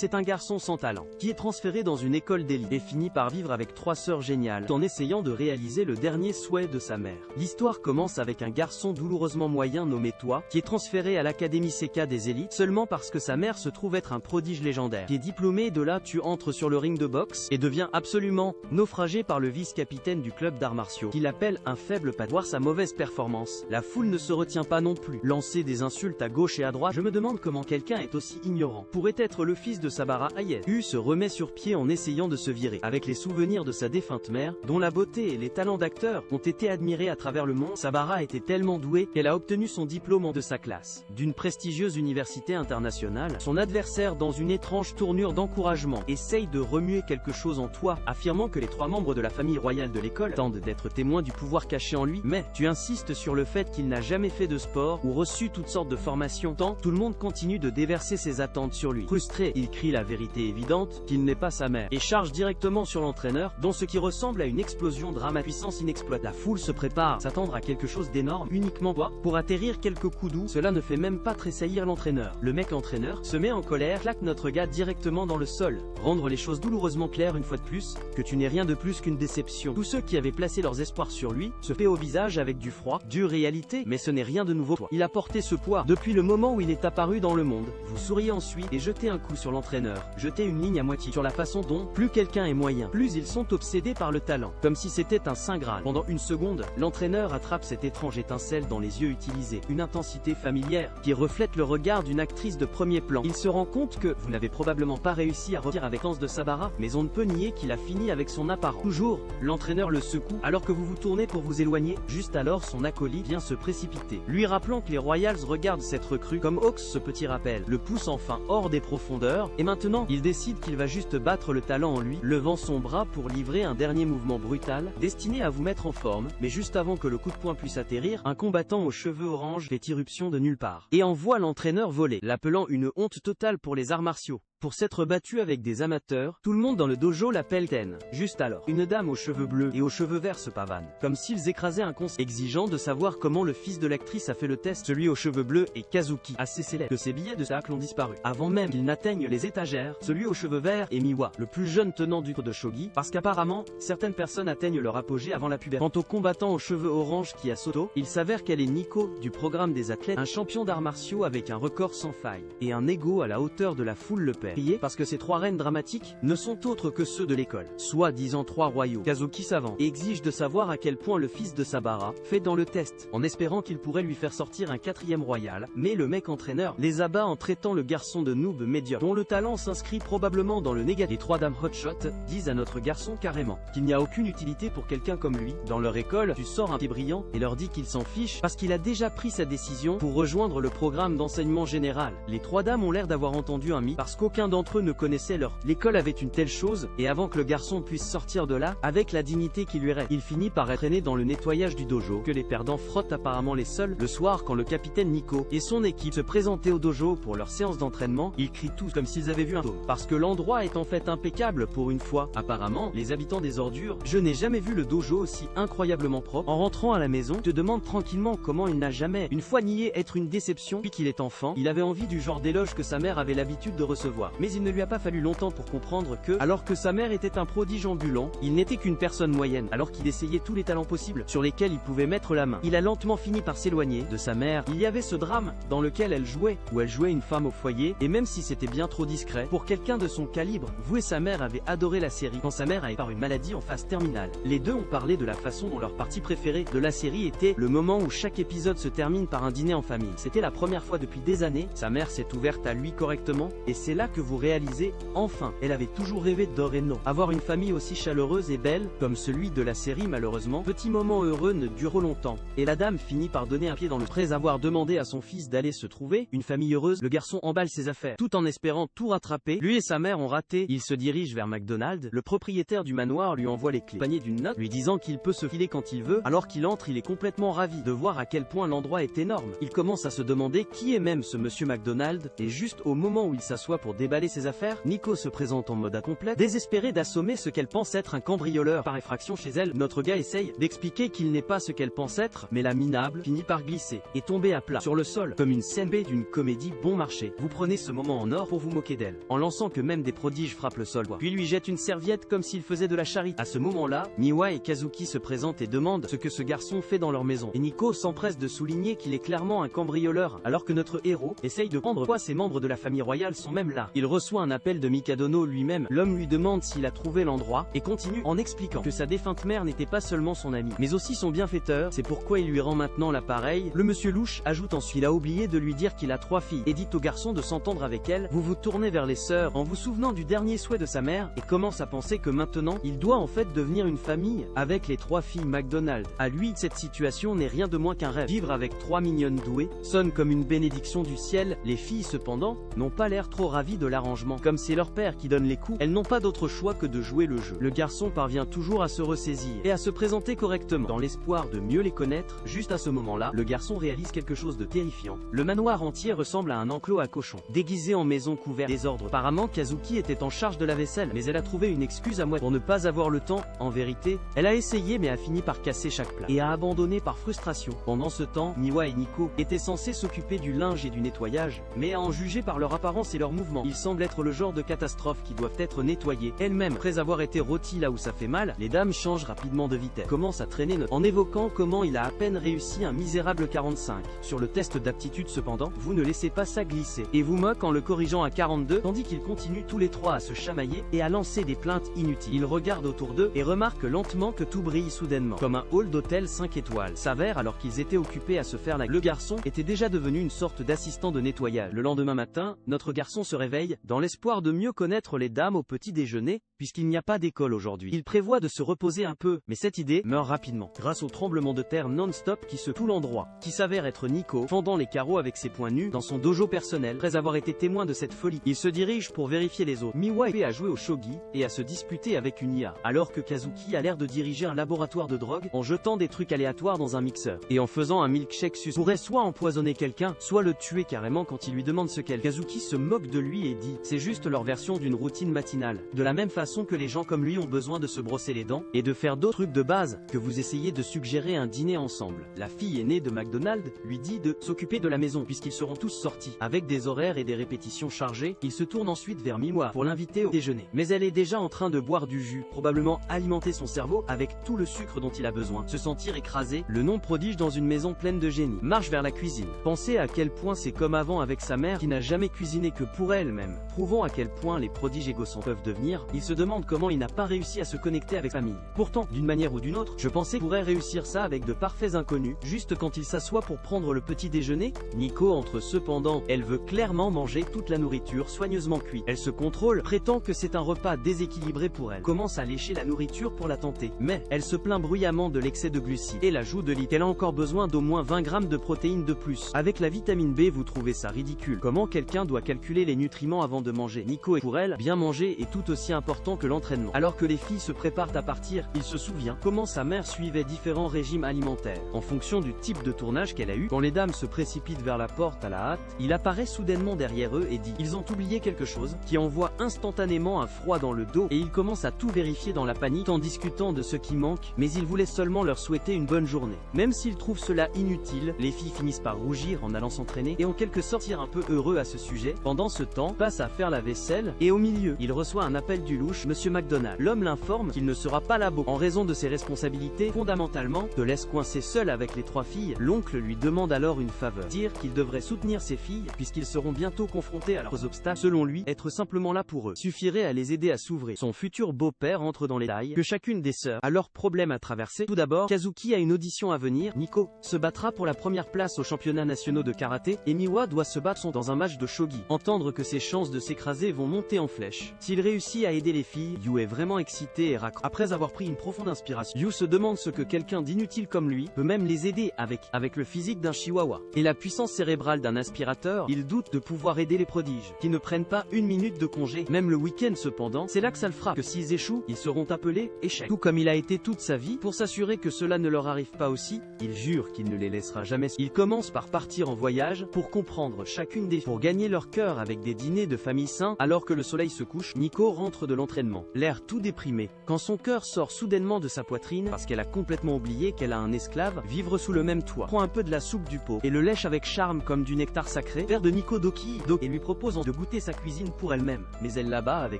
c'est un garçon sans talent, qui est transféré dans une école d'élite et finit par vivre avec 3 sœurs géniales, en essayant de réaliser le dernier souhait de sa mère. L'histoire commence avec un garçon douloureusement moyen nommé Toi, qui est transféré à l'académie Seka des élites, seulement parce que sa mère se trouve être un prodige légendaire, qui est diplômé, et de là tu entres sur le ring de boxe, et deviens absolument naufragé par le vice-capitaine du club d'arts martiaux, qui l'appelle un faible pas. Voir sa mauvaise performance, la foule ne se retient pas non plus, lancer des insultes à gauche et à droite. Je me demande comment quelqu'un est aussi ignorant. Pourrait être le fils de Sabara Hayes. Se remet sur pied en essayant de se virer, avec les souvenirs de sa défunte mère, dont la beauté et les talents d'acteur ont été admirés à travers le monde. Sabara était tellement douée qu'elle a obtenu son diplôme de sa classe, d'une prestigieuse université internationale. Son adversaire, dans une étrange tournure d'encouragement, essaye de remuer quelque chose en Toi, affirmant que les 3 membres de la famille royale de l'école tentent d'être témoins du pouvoir caché en lui, mais tu insistes sur le fait qu'il n'a jamais fait de sport ou reçu toutes sortes de formations. Tant tout le monde continue de déverser ses attentes sur lui. Frustré, il crie la vérité évidente, qu'il n'est pas sa mère, et charge directement sur l'entraîneur, dans ce qui ressemble à une explosion dramatique. Puissance inexploitée. La foule se prépare, s'attendre à quelque chose d'énorme, uniquement pour atterrir quelques coups doux. Cela ne fait même pas tressaillir l'entraîneur. Le mec entraîneur se met en colère, claque notre gars directement dans le sol. Rendre les choses douloureusement claires une fois de plus, que tu n'es rien de plus qu'une déception. Tous ceux qui avaient placé leurs espoirs sur lui, se paient au visage avec du froid, dure réalité, mais ce n'est rien de nouveau. Il a porté ce poids depuis le moment où il est apparu dans le monde. Vous souriez ensuite et jetez un coup sur l'entraîneur. Jetez une ligne à moitié sur la façon dont, plus quelqu'un est moyen, plus ils sont obsédés par le talent. Comme si c'était un saint graal. Pendant une seconde, l'entraîneur attrape cette étrange étincelle dans les yeux utilisés. Une intensité familière, qui reflète le regard d'une actrice de premier plan. Il se rend compte que, vous n'avez probablement pas réussi à revenir avec l'ance de Sabara, mais on ne peut nier qu'il a fini avec son apparence. Toujours, l'entraîneur le secoue, alors que vous vous tournez pour vous éloigner. Juste alors son acolyte vient se précipiter, lui rappelant que les Royals regardent cette recrue comme Hawks. Ce petit rappel le pousse enfin hors des profondeurs, et maintenant, il décide qu'il va juste battre le talent en lui, levant son bras pour livrer un dernier mouvement brutal, destiné à vous mettre en forme, mais juste avant que le coup de poing puisse atterrir, un combattant aux cheveux orange fait irruption de nulle part, et envoie l'entraîneur voler, l'appelant une honte totale pour les arts martiaux. Pour s'être battu avec des amateurs, tout le monde dans le dojo l'appelle Ten. Juste alors, une dame aux cheveux bleus et aux cheveux verts se pavane, comme s'ils écrasaient un concept, exigeant de savoir comment le fils de l'actrice a fait le test. Celui aux cheveux bleus est Kazuki, assez célèbre, que ses billets de sac ont disparu. Avant même qu'il n'atteigne les étagères, celui aux cheveux verts est Miwa, le plus jeune tenant du de shogi, parce qu'apparemment, certaines personnes atteignent leur apogée avant la puberté. Quant au combattant aux cheveux orange qui a Soto, il s'avère qu'elle est Nico, du programme des athlètes, un champion d'arts martiaux avec un record sans faille, et un ego à la hauteur de la foule le perd. Parce que ces 3 reines dramatiques ne sont autres que ceux de l'école, soi-disant 3 royaux. Kazuki s'avance et exige de savoir à quel point le fils de Sabara fait dans le test, en espérant qu'il pourrait lui faire sortir un 4e royal, mais le mec entraîneur les abat en traitant le garçon de noob médiocre, dont le talent s'inscrit probablement dans le négatif. Les 3 dames hotshot disent à notre garçon carrément qu'il n'y a aucune utilité pour quelqu'un comme lui. Dans leur école, tu sors un pied brillant et leur dit qu'il s'en fiche parce qu'il a déjà pris sa décision pour rejoindre le programme d'enseignement général. Les 3 dames ont l'air d'avoir entendu un mythe parce qu'aucun d'entre eux ne connaissait l'école avait une telle chose, et avant que le garçon puisse sortir de là, avec la dignité qui lui reste, il finit par être traîné dans le nettoyage du dojo, que les perdants frottent apparemment les sols. Le soir, quand le capitaine Nico et son équipe se présentaient au dojo pour leur séance d'entraînement, ils crient tous comme s'ils avaient vu un fantôme, parce que l'endroit est en fait impeccable pour une fois. Apparemment, les habitants des ordures, je n'ai jamais vu le dojo aussi incroyablement propre. En rentrant à la maison, te demande tranquillement comment il n'a jamais une fois nié être une déception. Depuis qu'il est enfant, il avait envie du genre d'éloge que sa mère avait l'habitude de recevoir, mais il ne lui a pas fallu longtemps pour comprendre que, alors que sa mère était un prodige ambulant, il n'était qu'une personne moyenne, alors qu'il essayait tous les talents possibles sur lesquels il pouvait mettre la main. Il a lentement fini par s'éloigner de sa mère. Il y avait ce drame dans lequel elle jouait, où elle jouait une femme au foyer, et même si c'était bien trop discret pour quelqu'un de son calibre, vous et sa mère avaient adoré la série quand sa mère avait par une maladie en phase terminale. Les deux ont parlé de la façon dont leur partie préférée de la série était le moment où chaque épisode se termine par un dîner en famille. C'était la première fois depuis des années, sa mère s'est ouverte à lui correctement, et c'est là que vous réalisez, enfin, elle avait toujours rêvé d'Oreno. Avoir une famille aussi chaleureuse et belle, comme celui de la série malheureusement, petit moment heureux ne dure longtemps, et la dame finit par donner un pied dans le après avoir demandé à son fils d'aller se trouver une famille heureuse. Le garçon emballe ses affaires, tout en espérant tout rattraper. Lui et sa mère ont raté. Il se dirige vers McDonald's. Le propriétaire du manoir lui envoie les clés, accompagné d'une note, lui disant qu'il peut se filer quand il veut. Alors qu'il entre, il est complètement ravi de voir à quel point l'endroit est énorme. Il commence à se demander qui est même ce monsieur McDonald, et juste au moment où il s'assoit pour déballer ses affaires. Nico se présente en mode à complet, désespéré d'assommer ce qu'elle pense être un cambrioleur. Par effraction chez elle, notre gars essaye d'expliquer qu'il n'est pas ce qu'elle pense être, mais la minable finit par glisser et tomber à plat sur le sol, comme une scène B d'une comédie bon marché. Vous prenez ce moment en or pour vous moquer d'elle, en lançant que même des prodiges frappent le sol, puis lui jette une serviette comme s'il faisait de la charité. À ce moment-là, Miwa et Kazuki se présentent et demandent ce que ce garçon fait dans leur maison. Et Nico s'empresse de souligner qu'il est clairement un cambrioleur, alors que notre héros essaye de prendre quoi ses membres de la famille royale sont même là. Il reçoit un appel de Mikadono lui-même. L'homme lui demande s'il a trouvé l'endroit et continue en expliquant que sa défunte mère n'était pas seulement son amie, mais aussi son bienfaiteur. C'est pourquoi il lui rend maintenant l'appareil. Le monsieur louche ajoute ensuite qu'il a oublié de lui dire qu'il a 3 filles et dit au garçon de s'entendre avec elle. Vous vous tournez vers les sœurs en vous souvenant du dernier souhait de sa mère et commence à penser que maintenant il doit en fait devenir une famille avec les 3 filles McDonald. À lui, cette situation n'est rien de moins qu'un rêve. Vivre avec 3 mignonnes douées sonne comme une bénédiction du ciel. Les filles cependant n'ont pas l'air trop ravies de l'arrangement. Comme c'est leur père qui donne les coups, elles n'ont pas d'autre choix que de jouer le jeu. Le garçon parvient toujours à se ressaisir et à se présenter correctement, dans l'espoir de mieux les connaître. Juste à ce moment-là, le garçon réalise quelque chose de terrifiant. Le manoir entier ressemble à un enclos à cochons, déguisé en maison couverte désordre. Apparemment, Kazuki était en charge de la vaisselle, mais elle a trouvé une excuse à moi pour ne pas avoir le temps. En vérité, elle a essayé mais a fini par casser chaque plat et a abandonné par frustration. Pendant ce temps, Miwa et Nico étaient censés s'occuper du linge et du nettoyage, mais à en juger par leur apparence et leurs mouvements, ils semblent être le genre de catastrophes qui doivent être nettoyées elles-mêmes. Après avoir été rôties là où ça fait mal, les dames changent rapidement de vitesse, commencent à traîner en évoquant comment il a à peine réussi un misérable 45. Sur le test d'aptitude cependant, vous ne laissez pas ça glisser, et vous moque en le corrigeant à 42, tandis qu'ils continuent tous les 3 à se chamailler et à lancer des plaintes inutiles. Ils regardent autour d'eux et remarquent lentement que tout brille soudainement, comme un hall d'hôtel 5 étoiles. S'avère alors qu'ils étaient occupés à se faire la... Le garçon était déjà devenu une sorte d'assistant de nettoyage. Le lendemain matin, notre garçon se réveille, dans l'espoir de mieux connaître les dames au petit déjeuner, puisqu'il n'y a pas d'école aujourd'hui. Il prévoit de se reposer un peu, mais cette idée meurt rapidement, grâce au tremblement de terre non-stop qui secoue l'endroit, qui s'avère être Nico, fendant les carreaux avec ses poings nus dans son dojo personnel. Après avoir été témoin de cette folie, il se dirige pour vérifier les autres. Miwa est à jouer au shogi et à se disputer avec une IA, alors que Kazuki a l'air de diriger un laboratoire de drogue en jetant des trucs aléatoires dans un mixeur et en faisant un milkshake sus. Pourrait soit empoisonner quelqu'un, soit le tuer carrément quand il lui demande ce qu'elle. Kazuki se moque de lui et dit c'est juste leur version d'une routine matinale. De la même façon que les gens comme lui ont besoin de se brosser les dents et de faire d'autres trucs de base, que vous essayez de suggérer un dîner ensemble. La fille aînée de McDonald lui dit de s'occuper de la maison puisqu'ils seront tous sortis. Avec des horaires et des répétitions chargées, il se tourne ensuite vers Miwa pour l'inviter au déjeuner. Mais elle est déjà en train de boire du jus, probablement alimenter son cerveau avec tout le sucre dont il a besoin. Se sentir écrasé, le non prodige dans une maison pleine de génie marche vers la cuisine. Pensez à quel point c'est comme avant avec sa mère qui n'a jamais cuisiné que pour elle-même. Prouvons à quel point les prodiges égocentres peuvent devenir. Il se demande comment il n'a pas réussi à se connecter avec sa famille. Pourtant, d'une manière ou d'une autre, je pensais qu'il pourrait réussir ça avec de parfaits inconnus, juste quand il s'assoit pour prendre le petit déjeuner. Nico entre cependant, elle veut clairement manger toute la nourriture soigneusement cuite. Elle se contrôle, prétend que c'est un repas déséquilibré pour elle, commence à lécher la nourriture pour la tenter, mais elle se plaint bruyamment de l'excès de glucides et l'ajout de lit. Elle a encore besoin d'au moins 20 grammes de protéines de plus. Avec la vitamine B, vous trouvez ça ridicule. Comment quelqu'un doit calculer les nutriments avant de manger? Nico, et pour elle, bien manger est tout aussi important que l'entraînement. Alors que les filles se préparent à partir, il se souvient comment sa mère suivait différents régimes alimentaires en fonction du type de tournage qu'elle a eu. Quand les dames se précipitent vers la porte à la hâte, il apparaît soudainement derrière eux et dit ils ont oublié quelque chose, qui envoie instantanément un froid dans le dos et il commence à tout vérifier dans la panique en discutant de ce qui manque, mais il voulait seulement leur souhaiter une bonne journée. Même s'il trouve cela inutile, les filles finissent par rougir en allant s'entraîner et en quelque sorte un peu heureux à ce sujet. Pendant ce temps, passe à faire la vaisselle et au milieu, il reçoit un appel du louche, Monsieur McDonald. L'homme l'informe qu'il ne sera pas là en raison de ses responsabilités. Fondamentalement, te laisse coincé seul avec les 3 filles. L'oncle lui demande alors une faveur, dire qu'il devrait soutenir ses filles puisqu'ils seront bientôt confrontés à leurs obstacles. Selon lui, être simplement là pour eux suffirait à les aider à s'ouvrir. Son futur beau-père entre dans les détails que chacune des sœurs a leurs problèmes à traverser. Tout d'abord, Kazuki a une audition à venir. Nico se battra pour la première place aux championnats nationaux de karaté et Miwa doit se battre dans un match de shogi. Entendre que ses chances de s'écraser vont monter en flèche. S'il réussit à aider les les filles, Yu est vraiment excité et raccroche. Après avoir pris une profonde inspiration, Yu se demande ce que quelqu'un d'inutile comme lui peut même les aider avec le physique d'un chihuahua et la puissance cérébrale d'un aspirateur. Il doute de pouvoir aider les prodiges, qui ne prennent pas une minute de congé, même le week-end cependant. C'est là que ça le frappe, que s'ils échouent, ils seront appelés échecs. Tout comme il a été toute sa vie. Pour s'assurer que cela ne leur arrive pas aussi, il jure qu'il ne les laissera jamais. Il commence par partir en voyage pour comprendre chacune des filles, pour gagner leur cœur avec des dîners de famille sains. Alors que le soleil se couche, Nico rentre de l'entraînement, l'air tout déprimé, quand son cœur sort soudainement de sa poitrine parce qu'elle a complètement oublié qu'elle a un esclave. Vivre sous le même toit, prend un peu de la soupe du pot et le lèche avec charme comme du nectar sacré. Père de Nico Doki et lui propose de goûter sa cuisine pour elle-même, mais elle l'abat avec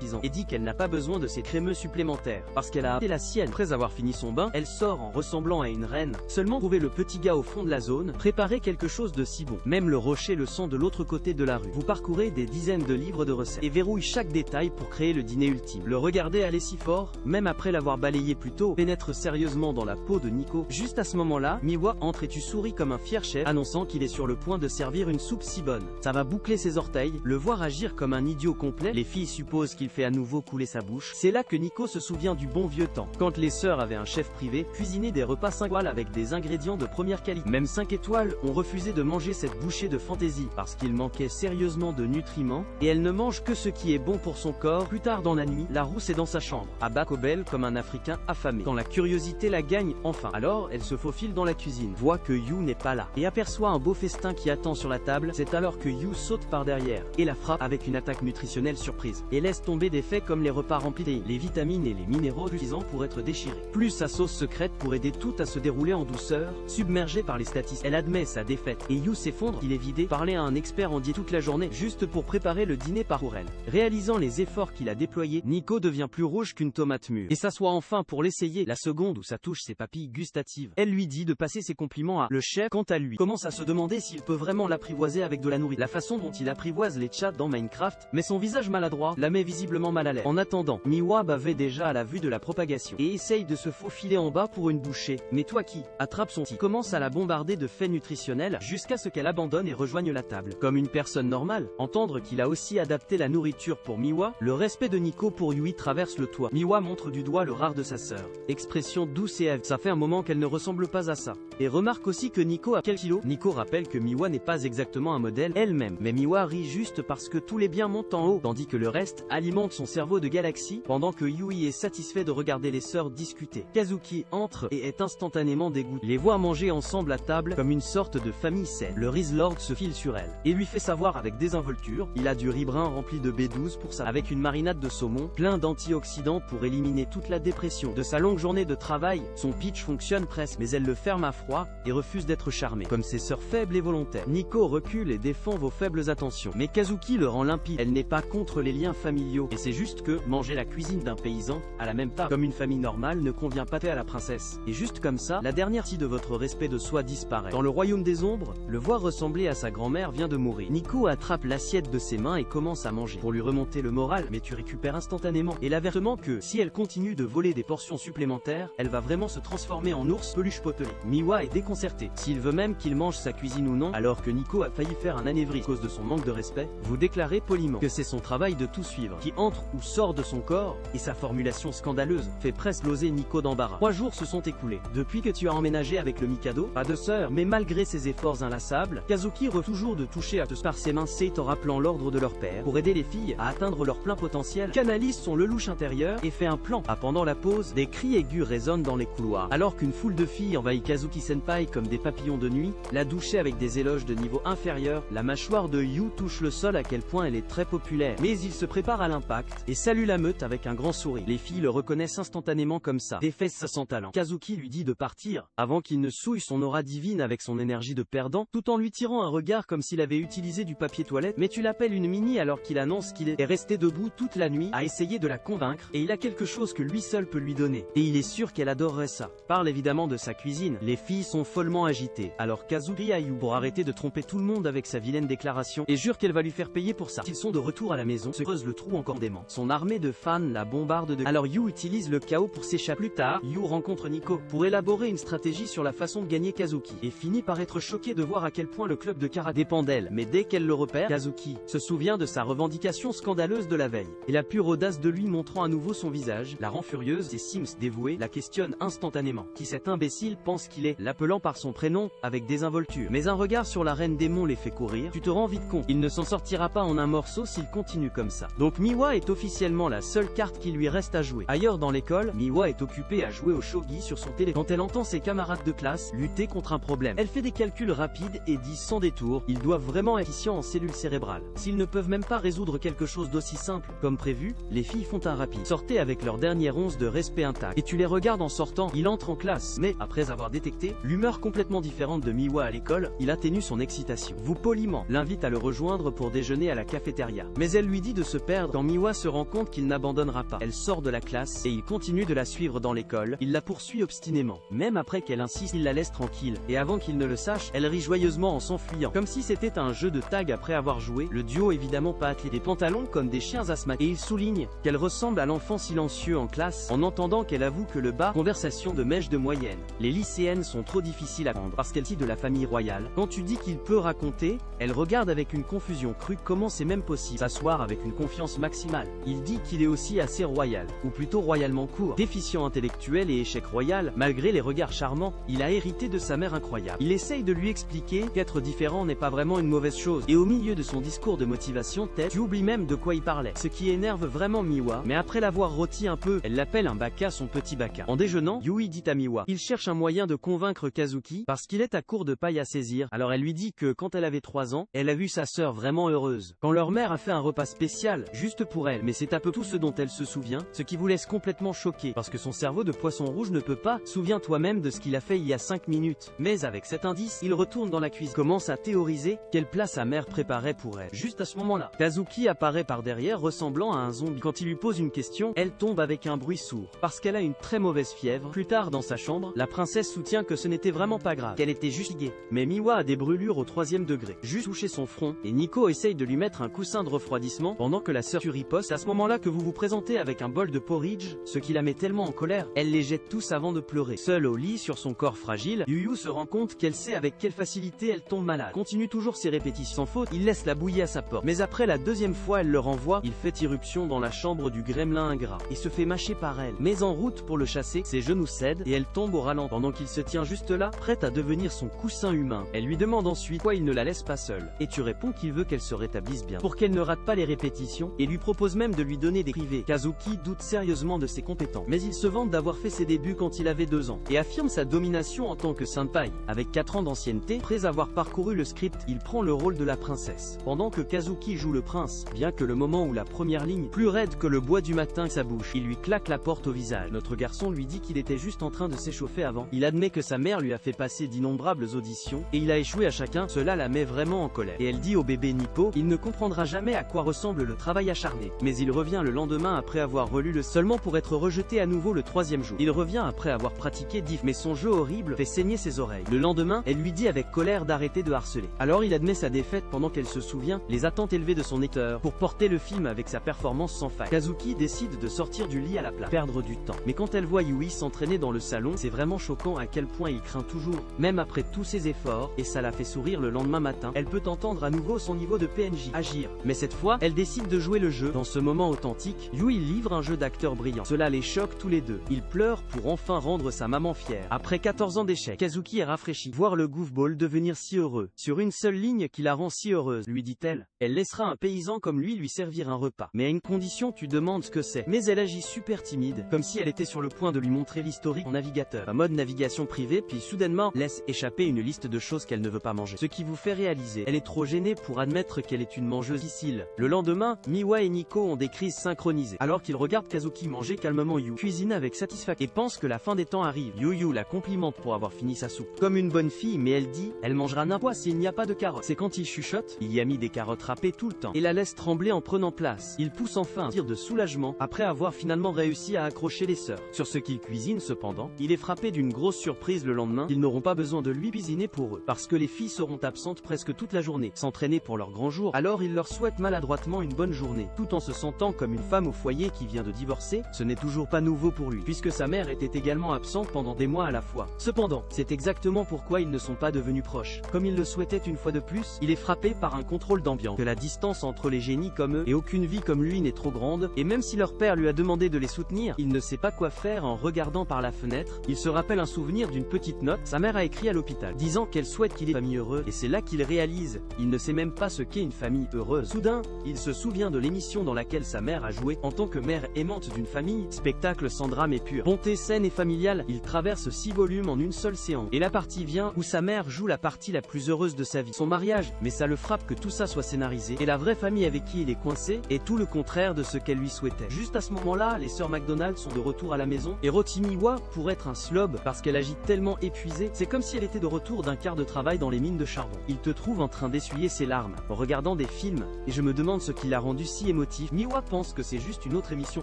10 ans et dit qu'elle n'a pas besoin de ces crémeux supplémentaires parce qu'elle a été la sienne. Après avoir fini son bain, elle sort en ressemblant à une reine. Seulement trouver le petit gars au fond de la zone, préparer quelque chose de si bon. Même le rocher le sent de l'autre côté de la rue. Vous parcourez des dizaines de livres de recettes et verrouille chaque détail pour créer le dîner ultime. Le regarder aller si fort, même après l'avoir balayé plus tôt, pénètre sérieusement dans la peau de Nico. Juste à ce moment-là, Miwa entre et tu souris comme un fier chef, annonçant qu'il est sur le point de servir une soupe si bonne. Ça va boucler ses orteils, le voir agir comme un idiot complet. Les filles supposent qu'il fait à nouveau couler sa bouche. C'est là que Nico se souvient du bon vieux temps, quand les sœurs avaient un chef privé, cuisiner des repas 5 étoiles avec des ingrédients de première qualité. Même 5 étoiles ont refusé de manger cette bouchée de fantaisie, parce qu'il manquait sérieusement de nutriments, et elle ne mange que ce qui est bon pour son corps. Plus tard dans la nuit, la rousse est dans sa chambre, à Bacobel comme un Africain affamé. Quand la curiosité la gagne enfin, alors elle se faufile dans la cuisine, voit que Yu n'est pas là, et aperçoit un beau festin qui attend sur la table. C'est alors que Yu saute par derrière, et la frappe avec une attaque nutritionnelle surprise, et laisse tomber des faits comme les repas remplis de les vitamines et les minéraux suffisants pour être déchirés. Plus sa sauce secrète pour aider tout à se dérouler en douceur, submergée par les statistiques. Elle admet sa défaite, et Yu s'effondre, il est vidé, parler à un expert en diète toute la journée, juste pour préparer le dîner pour elle. Réalisant les efforts qu'il a déployés, Nico devient plus rouge qu'une tomate mûre, et s'assoit enfin pour l'essayer. La seconde où ça touche ses papilles gustatives, elle lui dit de passer ses compliments à le chef. Quant à lui, commence à se demander s'il peut vraiment l'apprivoiser avec de la nourriture. La façon dont il apprivoise les chats dans Minecraft, mais son visage maladroit la met visiblement mal à l'aise. En attendant, Miwa bavait déjà à la vue de la propagation, et essaye de se faufiler en bas pour une bouchée. Mais toi qui attrape son petit, commence à la bombarder de faits nutritionnels, jusqu'à ce qu'elle abandonne et rejoigne la table. Comme une personne normale, entendre qu'il a aussi adapté la nourriture pour Miwa, le respect de Nico pour Yui traverse le toit. Miwa montre du doigt le rare de sa sœur. Expression douce et avide. Ça fait un moment qu'elle ne ressemble pas à ça. Et remarque aussi que Nico a quelques kilos. Nico rappelle que Miwa n'est pas exactement un modèle elle-même, mais Miwa rit juste parce que tous les biens montent en haut, tandis que le reste alimente son cerveau de galaxie, pendant que Yui est satisfait de regarder les sœurs discuter. Kazuki entre et est instantanément dégoûté. Les voit manger ensemble à table comme une sorte de famille saine. Le Riz Lord se file sur elle et lui fait savoir avec désinvolture, il a du riz brun rempli de B12 pour ça, avec une marinade de saumon, plein d'antioxydants pour éliminer toute la dépression. De sa longue journée de travail, son pitch fonctionne presque, mais elle le ferme à froid et refuse d'être charmée, comme ses sœurs faibles et volontaires. Nico recule et défend vos faibles attentions, mais Kazuki le rend limpide. Elle n'est pas contre les liens familiaux, et c'est juste que manger la cuisine d'un paysan à la même table comme une famille normale ne convient pas à la princesse. Et juste comme ça, la dernière partie de votre respect de soi disparaît. Dans le royaume des ombres, le voir ressembler à sa grand-mère vient de mourir. Nico attrape l'assiette de ses mains et commence à manger pour lui remonter le moral, mais tu récupères instantanément, et l'avertissement que si elle continue de voler des portions supplémentaires, elle va vraiment se transformer en ours peluche potelé. Miwa est déconcerté, s'il veut même qu'il mange sa cuisine ou non, alors que Nico a failli faire un anévrisme à cause de son manque de respect. Vous déclarez poliment que c'est son travail de tout suivre qui entre ou sort de son corps, et sa formulation scandaleuse fait presque loser Nico d'embarras. 3 jours se sont écoulés depuis que tu as emménagé avec le Mikado, pas de sœur, mais malgré ses efforts inlassables, Kazuki refuse toujours de toucher à par ses mains Seit en rappelant l'ordre de leur père pour aider les filles à atteindre leur plein potentiel, canalise son lelouch intérieur et fait un plan. Pendant la pause, des cris aigus résonnent dans les couloirs, alors qu'une foule de filles envahit Kazuki Senpai comme des papillons de nuit, la doucher avec des éloges de niveau inférieur. La mâchoire de Yu touche le sol à quel point elle est très populaire, mais il se prépare à l'impact et salue la meute avec un grand sourire. Les filles le reconnaissent instantanément comme ça, défesse sans talent. Kazuki lui dit de partir avant qu'il ne souille son aura divine avec son énergie de perdant, tout en lui tirant un regard comme s'il avait utilisé du papier toilette. Mais tu l'appelles une mini alors qu'il annonce qu'il est resté debout toute la nuit à essayer de la convaincre, et il a quelque chose que lui seul peut lui donner, et il est sûr qu'elle adorerait ça. Parle évidemment de sa cuisine. Les filles sont follement agitées, alors Kazuki à Yu pour arrêter de tromper tout le monde avec sa vilaine déclaration, et jure qu'elle va lui faire payer pour ça. Ils sont de retour à la maison, se creuse le trou encore dément. Son armée de fans la bombarde de... Alors Yu utilise le chaos pour s'échapper. Plus tard, Yu rencontre Nico pour élaborer une stratégie sur la façon de gagner Kazuki, et finit par être choqué de voir à quel point le club de karaté dépend d'elle. Mais dès qu'elle le repère, Kazuki se souvient de sa revendication scandaleuse de la veille, et la pure audace face de lui montrant à nouveau son visage, la rend furieuse et Sims dévoué la questionne instantanément. Qui cet imbécile pense qu'il est, l'appelant par son prénom, avec désinvolture. Mais un regard sur la reine démon les fait courir, tu te rends vite compte, il ne s'en sortira pas en un morceau s'il continue comme ça. Donc Miwa est officiellement la seule carte qui lui reste à jouer. Ailleurs dans l'école, Miwa est occupée à jouer au shogi sur son téléphone. Quand elle entend ses camarades de classe lutter contre un problème, elle fait des calculs rapides et dit sans détour, ils doivent vraiment être efficients en cellules cérébrales. S'ils ne peuvent même pas résoudre quelque chose d'aussi simple, comme prévu, les filles font un rapide. Sortez avec leur dernière once de respect intact. Et tu les regardes en sortant, il entre en classe. Mais, après avoir détecté l'humeur complètement différente de Miwa à l'école, il atténue son excitation. Vous poliment l'invite à le rejoindre pour déjeuner à la cafétéria. Mais elle lui dit de se perdre quand Miwa se rend compte qu'il n'abandonnera pas. Elle sort de la classe et il continue de la suivre dans l'école. Il la poursuit obstinément. Même après qu'elle insiste, il la laisse tranquille. Et avant qu'il ne le sache, elle rit joyeusement en s'enfuyant. Comme si c'était un jeu de tag après avoir joué. Le duo évidemment pas athlète. Des pantalons comme des chiens asthmatiques. Et il souligne qu'elle ressemble à l'enfant silencieux en classe en entendant qu'elle avoue que le bas, conversation de mèche de moyenne. Les lycéennes sont trop difficiles à prendre parce qu'elle est de la famille royale. Quand tu dis qu'il peut raconter, elle regarde avec une confusion crue comment c'est même possible. S'asseoir avec une confiance maximale. Il dit qu'il est aussi assez royal, ou plutôt royalement court. Déficient intellectuel et échec royal, malgré les regards charmants, il a hérité de sa mère incroyable. Il essaye de lui expliquer qu'être différent n'est pas vraiment une mauvaise chose. Et au milieu de son discours de motivation, tu oublies même de quoi il parlait. Ce qui énerve vraiment Miwa, mais après l'avoir rôti un peu, elle l'appelle un baka son petit baka. En déjeunant, Yui dit à Miwa, il cherche un moyen de convaincre Kazuki, parce qu'il est à court de paille à saisir. Alors elle lui dit que quand elle avait 3 ans, elle a vu sa sœur vraiment heureuse. Quand leur mère a fait un repas spécial, juste pour elle, mais c'est à peu tout ce dont elle se souvient, ce qui vous laisse complètement choqué, parce que son cerveau de poisson rouge ne peut pas, souviens-toi même de ce qu'il a fait il y a 5 minutes. Mais avec cet indice, il retourne dans la cuisine, commence à théoriser quel plat sa mère préparait pour elle. Juste à ce moment-là, Kazuki apparaît par derrière ressemblant à un zombie. Quand il lui pose une question, elle tombe avec un bruit sourd, parce qu'elle a une très mauvaise fièvre. Plus tard dans sa chambre, la princesse soutient que ce n'était vraiment pas grave, qu'elle était juste fatiguée. Mais Miwa a des brûlures au 3e degré, juste touché son front, et Nico essaye de lui mettre un coussin de refroidissement pendant que la sœur riposte. À ce moment-là que vous vous présentez avec un bol de porridge, ce qui la met tellement en colère, elle les jette tous avant de pleurer. Seule au lit sur son corps fragile, Yuyu se rend compte qu'elle sait avec quelle facilité elle tombe malade. Continue toujours ses répétitions sans faute, il laisse la bouillie à sa porte. Mais après la 2e fois elle le renvoie, il fait irruption dans la chambre du gremlin ingrat, et se fait mâcher par elle. Mais en route pour le chasser, ses genoux cèdent, et elle tombe au ralenti, pendant qu'il se tient juste là, prête à devenir son coussin humain. Elle lui demande ensuite pourquoi il ne la laisse pas seule, et tu réponds qu'il veut qu'elle se rétablisse bien, pour qu'elle ne rate pas les répétitions, et lui propose même de lui donner des privés. Kazuki doute sérieusement de ses compétences, mais il se vante d'avoir fait ses débuts quand il avait 2 ans, et affirme sa domination en tant que senpai. Avec 4 ans d'ancienneté, après avoir parcouru le script, il prend le rôle de la princesse, pendant que Kazuki joue le prince, bien que le moment où la première ligne, plus raide que le bois du matin, sa bouche, il lui claque la porte au visage. Notre garçon lui dit qu'il était juste en train de s'échauffer avant. Il admet que sa mère lui a fait passer d'innombrables auditions, et il a échoué à chacun. Cela la met vraiment en colère. Et elle dit au bébé Nippo, il ne comprendra jamais à quoi ressemble le travail acharné. Mais il revient le lendemain après avoir relu le seulement pour être rejeté à nouveau le 3e jour. Il revient après avoir pratiqué diff, mais son jeu horrible fait saigner ses oreilles. Le lendemain, elle lui dit avec colère d'arrêter de harceler. Alors il admet sa défaite pendant qu'elle se souvient les attentes élevées de son éditeur pour porter le film avec sa performance sans faille. Kazuki décide de sortir du lit à la place, perdre du temps. Mais quand elle voit Yui s'entraîner dans le salon, c'est vraiment choquant à quel point il craint toujours, même après tous ses efforts, et ça la fait sourire. Le lendemain matin, elle peut entendre à nouveau son niveau de PNJ agir, mais cette fois, elle décide de jouer le jeu. Dans ce moment authentique, Yui livre un jeu d'acteur brillant. Cela les choque tous les deux. Ils pleurent pour enfin rendre sa maman fière. Après 14 ans d'échec, Kazuki est rafraîchi. Voir le goofball devenir si heureux, sur une seule ligne qui la rend si heureuse, lui dit-elle. Elle laissera un paysan comme lui servir un repas. Mais à une condition, tu demandes ce que c'est. Mais elle agit super timide, comme si elle était sur le point de lui montrer l'historique en navigateur. En mode navigation privée, puis soudainement, laisse échapper une liste de choses qu'elle ne veut pas manger. Ce qui vous fait réaliser, elle est trop gênée pour admettre qu'elle est une mangeuse difficile. Le lendemain, Miwa et Nico ont des crises synchronisées. Alors qu'ils regardent Kazuki manger calmement, Yu cuisine avec satisfaction et pense que la fin des temps arrive. Yu la complimente pour avoir fini sa soupe. Comme une bonne fille, mais elle dit, elle mangera n'importe quoi s'il n'y a pas de carottes. C'est quand il chuchote, il y a mis des carottes râpées tout le temps, et la laisse trembler en prenant place. Il pousse enfin un tir de soulagement, après avoir finalement réussi à accrocher les sœurs. Sur ce qu'il cuisine cependant, il est frappé d'une grosse surprise le lendemain, ils n'auront pas besoin de lui cuisiner pour eux, parce que les filles seront absentes presque toute la journée, s'entraîner pour leur grand jour. Alors il leur souhaite maladroitement une bonne journée, tout en se sentant comme une femme au foyer qui vient de divorcer. Ce n'est toujours pas nouveau pour lui, puisque sa mère était également absente pendant des mois à la fois. Cependant, c'est exactement pourquoi ils ne sont pas devenus proches. Comme il le souhaitait une fois de plus, il est frappé par un contrôle d'ambiance, que la distance entre les génies comme eux et aucune vie comme lui n'est trop grande. grande, et même si leur père lui a demandé de les soutenir, il ne sait pas quoi faire en regardant par la fenêtre. Il se rappelle un souvenir d'une petite note, sa mère a écrit à l'hôpital, disant qu'elle souhaite qu'il ait une famille heureuse, et c'est là qu'il réalise, il ne sait même pas ce qu'est une famille heureuse. Soudain, il se souvient de l'émission dans laquelle sa mère a joué, en tant que mère aimante d'une famille, spectacle sans drame et pur. Bonté saine et familiale, il traverse 6 volumes en une seule séance. Et la partie vient où sa mère joue la partie la plus heureuse de sa vie, son mariage, mais ça le frappe que tout ça soit scénarisé, et la vraie famille avec qui il est coincé, est tout le contraire de ce qu'elle lui souhaitait. Juste à ce moment-là, les sœurs McDonald sont de retour à la maison, et Rotimiwa, pour être un slob, parce qu'elle agit tellement épuisée, c'est comme si elle était de retour d'un quart de travail dans les mines de charbon. Il te trouve en train d'essuyer ses larmes, en regardant des films, et je me demande ce qui l'a rendu si émotif. Miwa pense que c'est juste une autre émission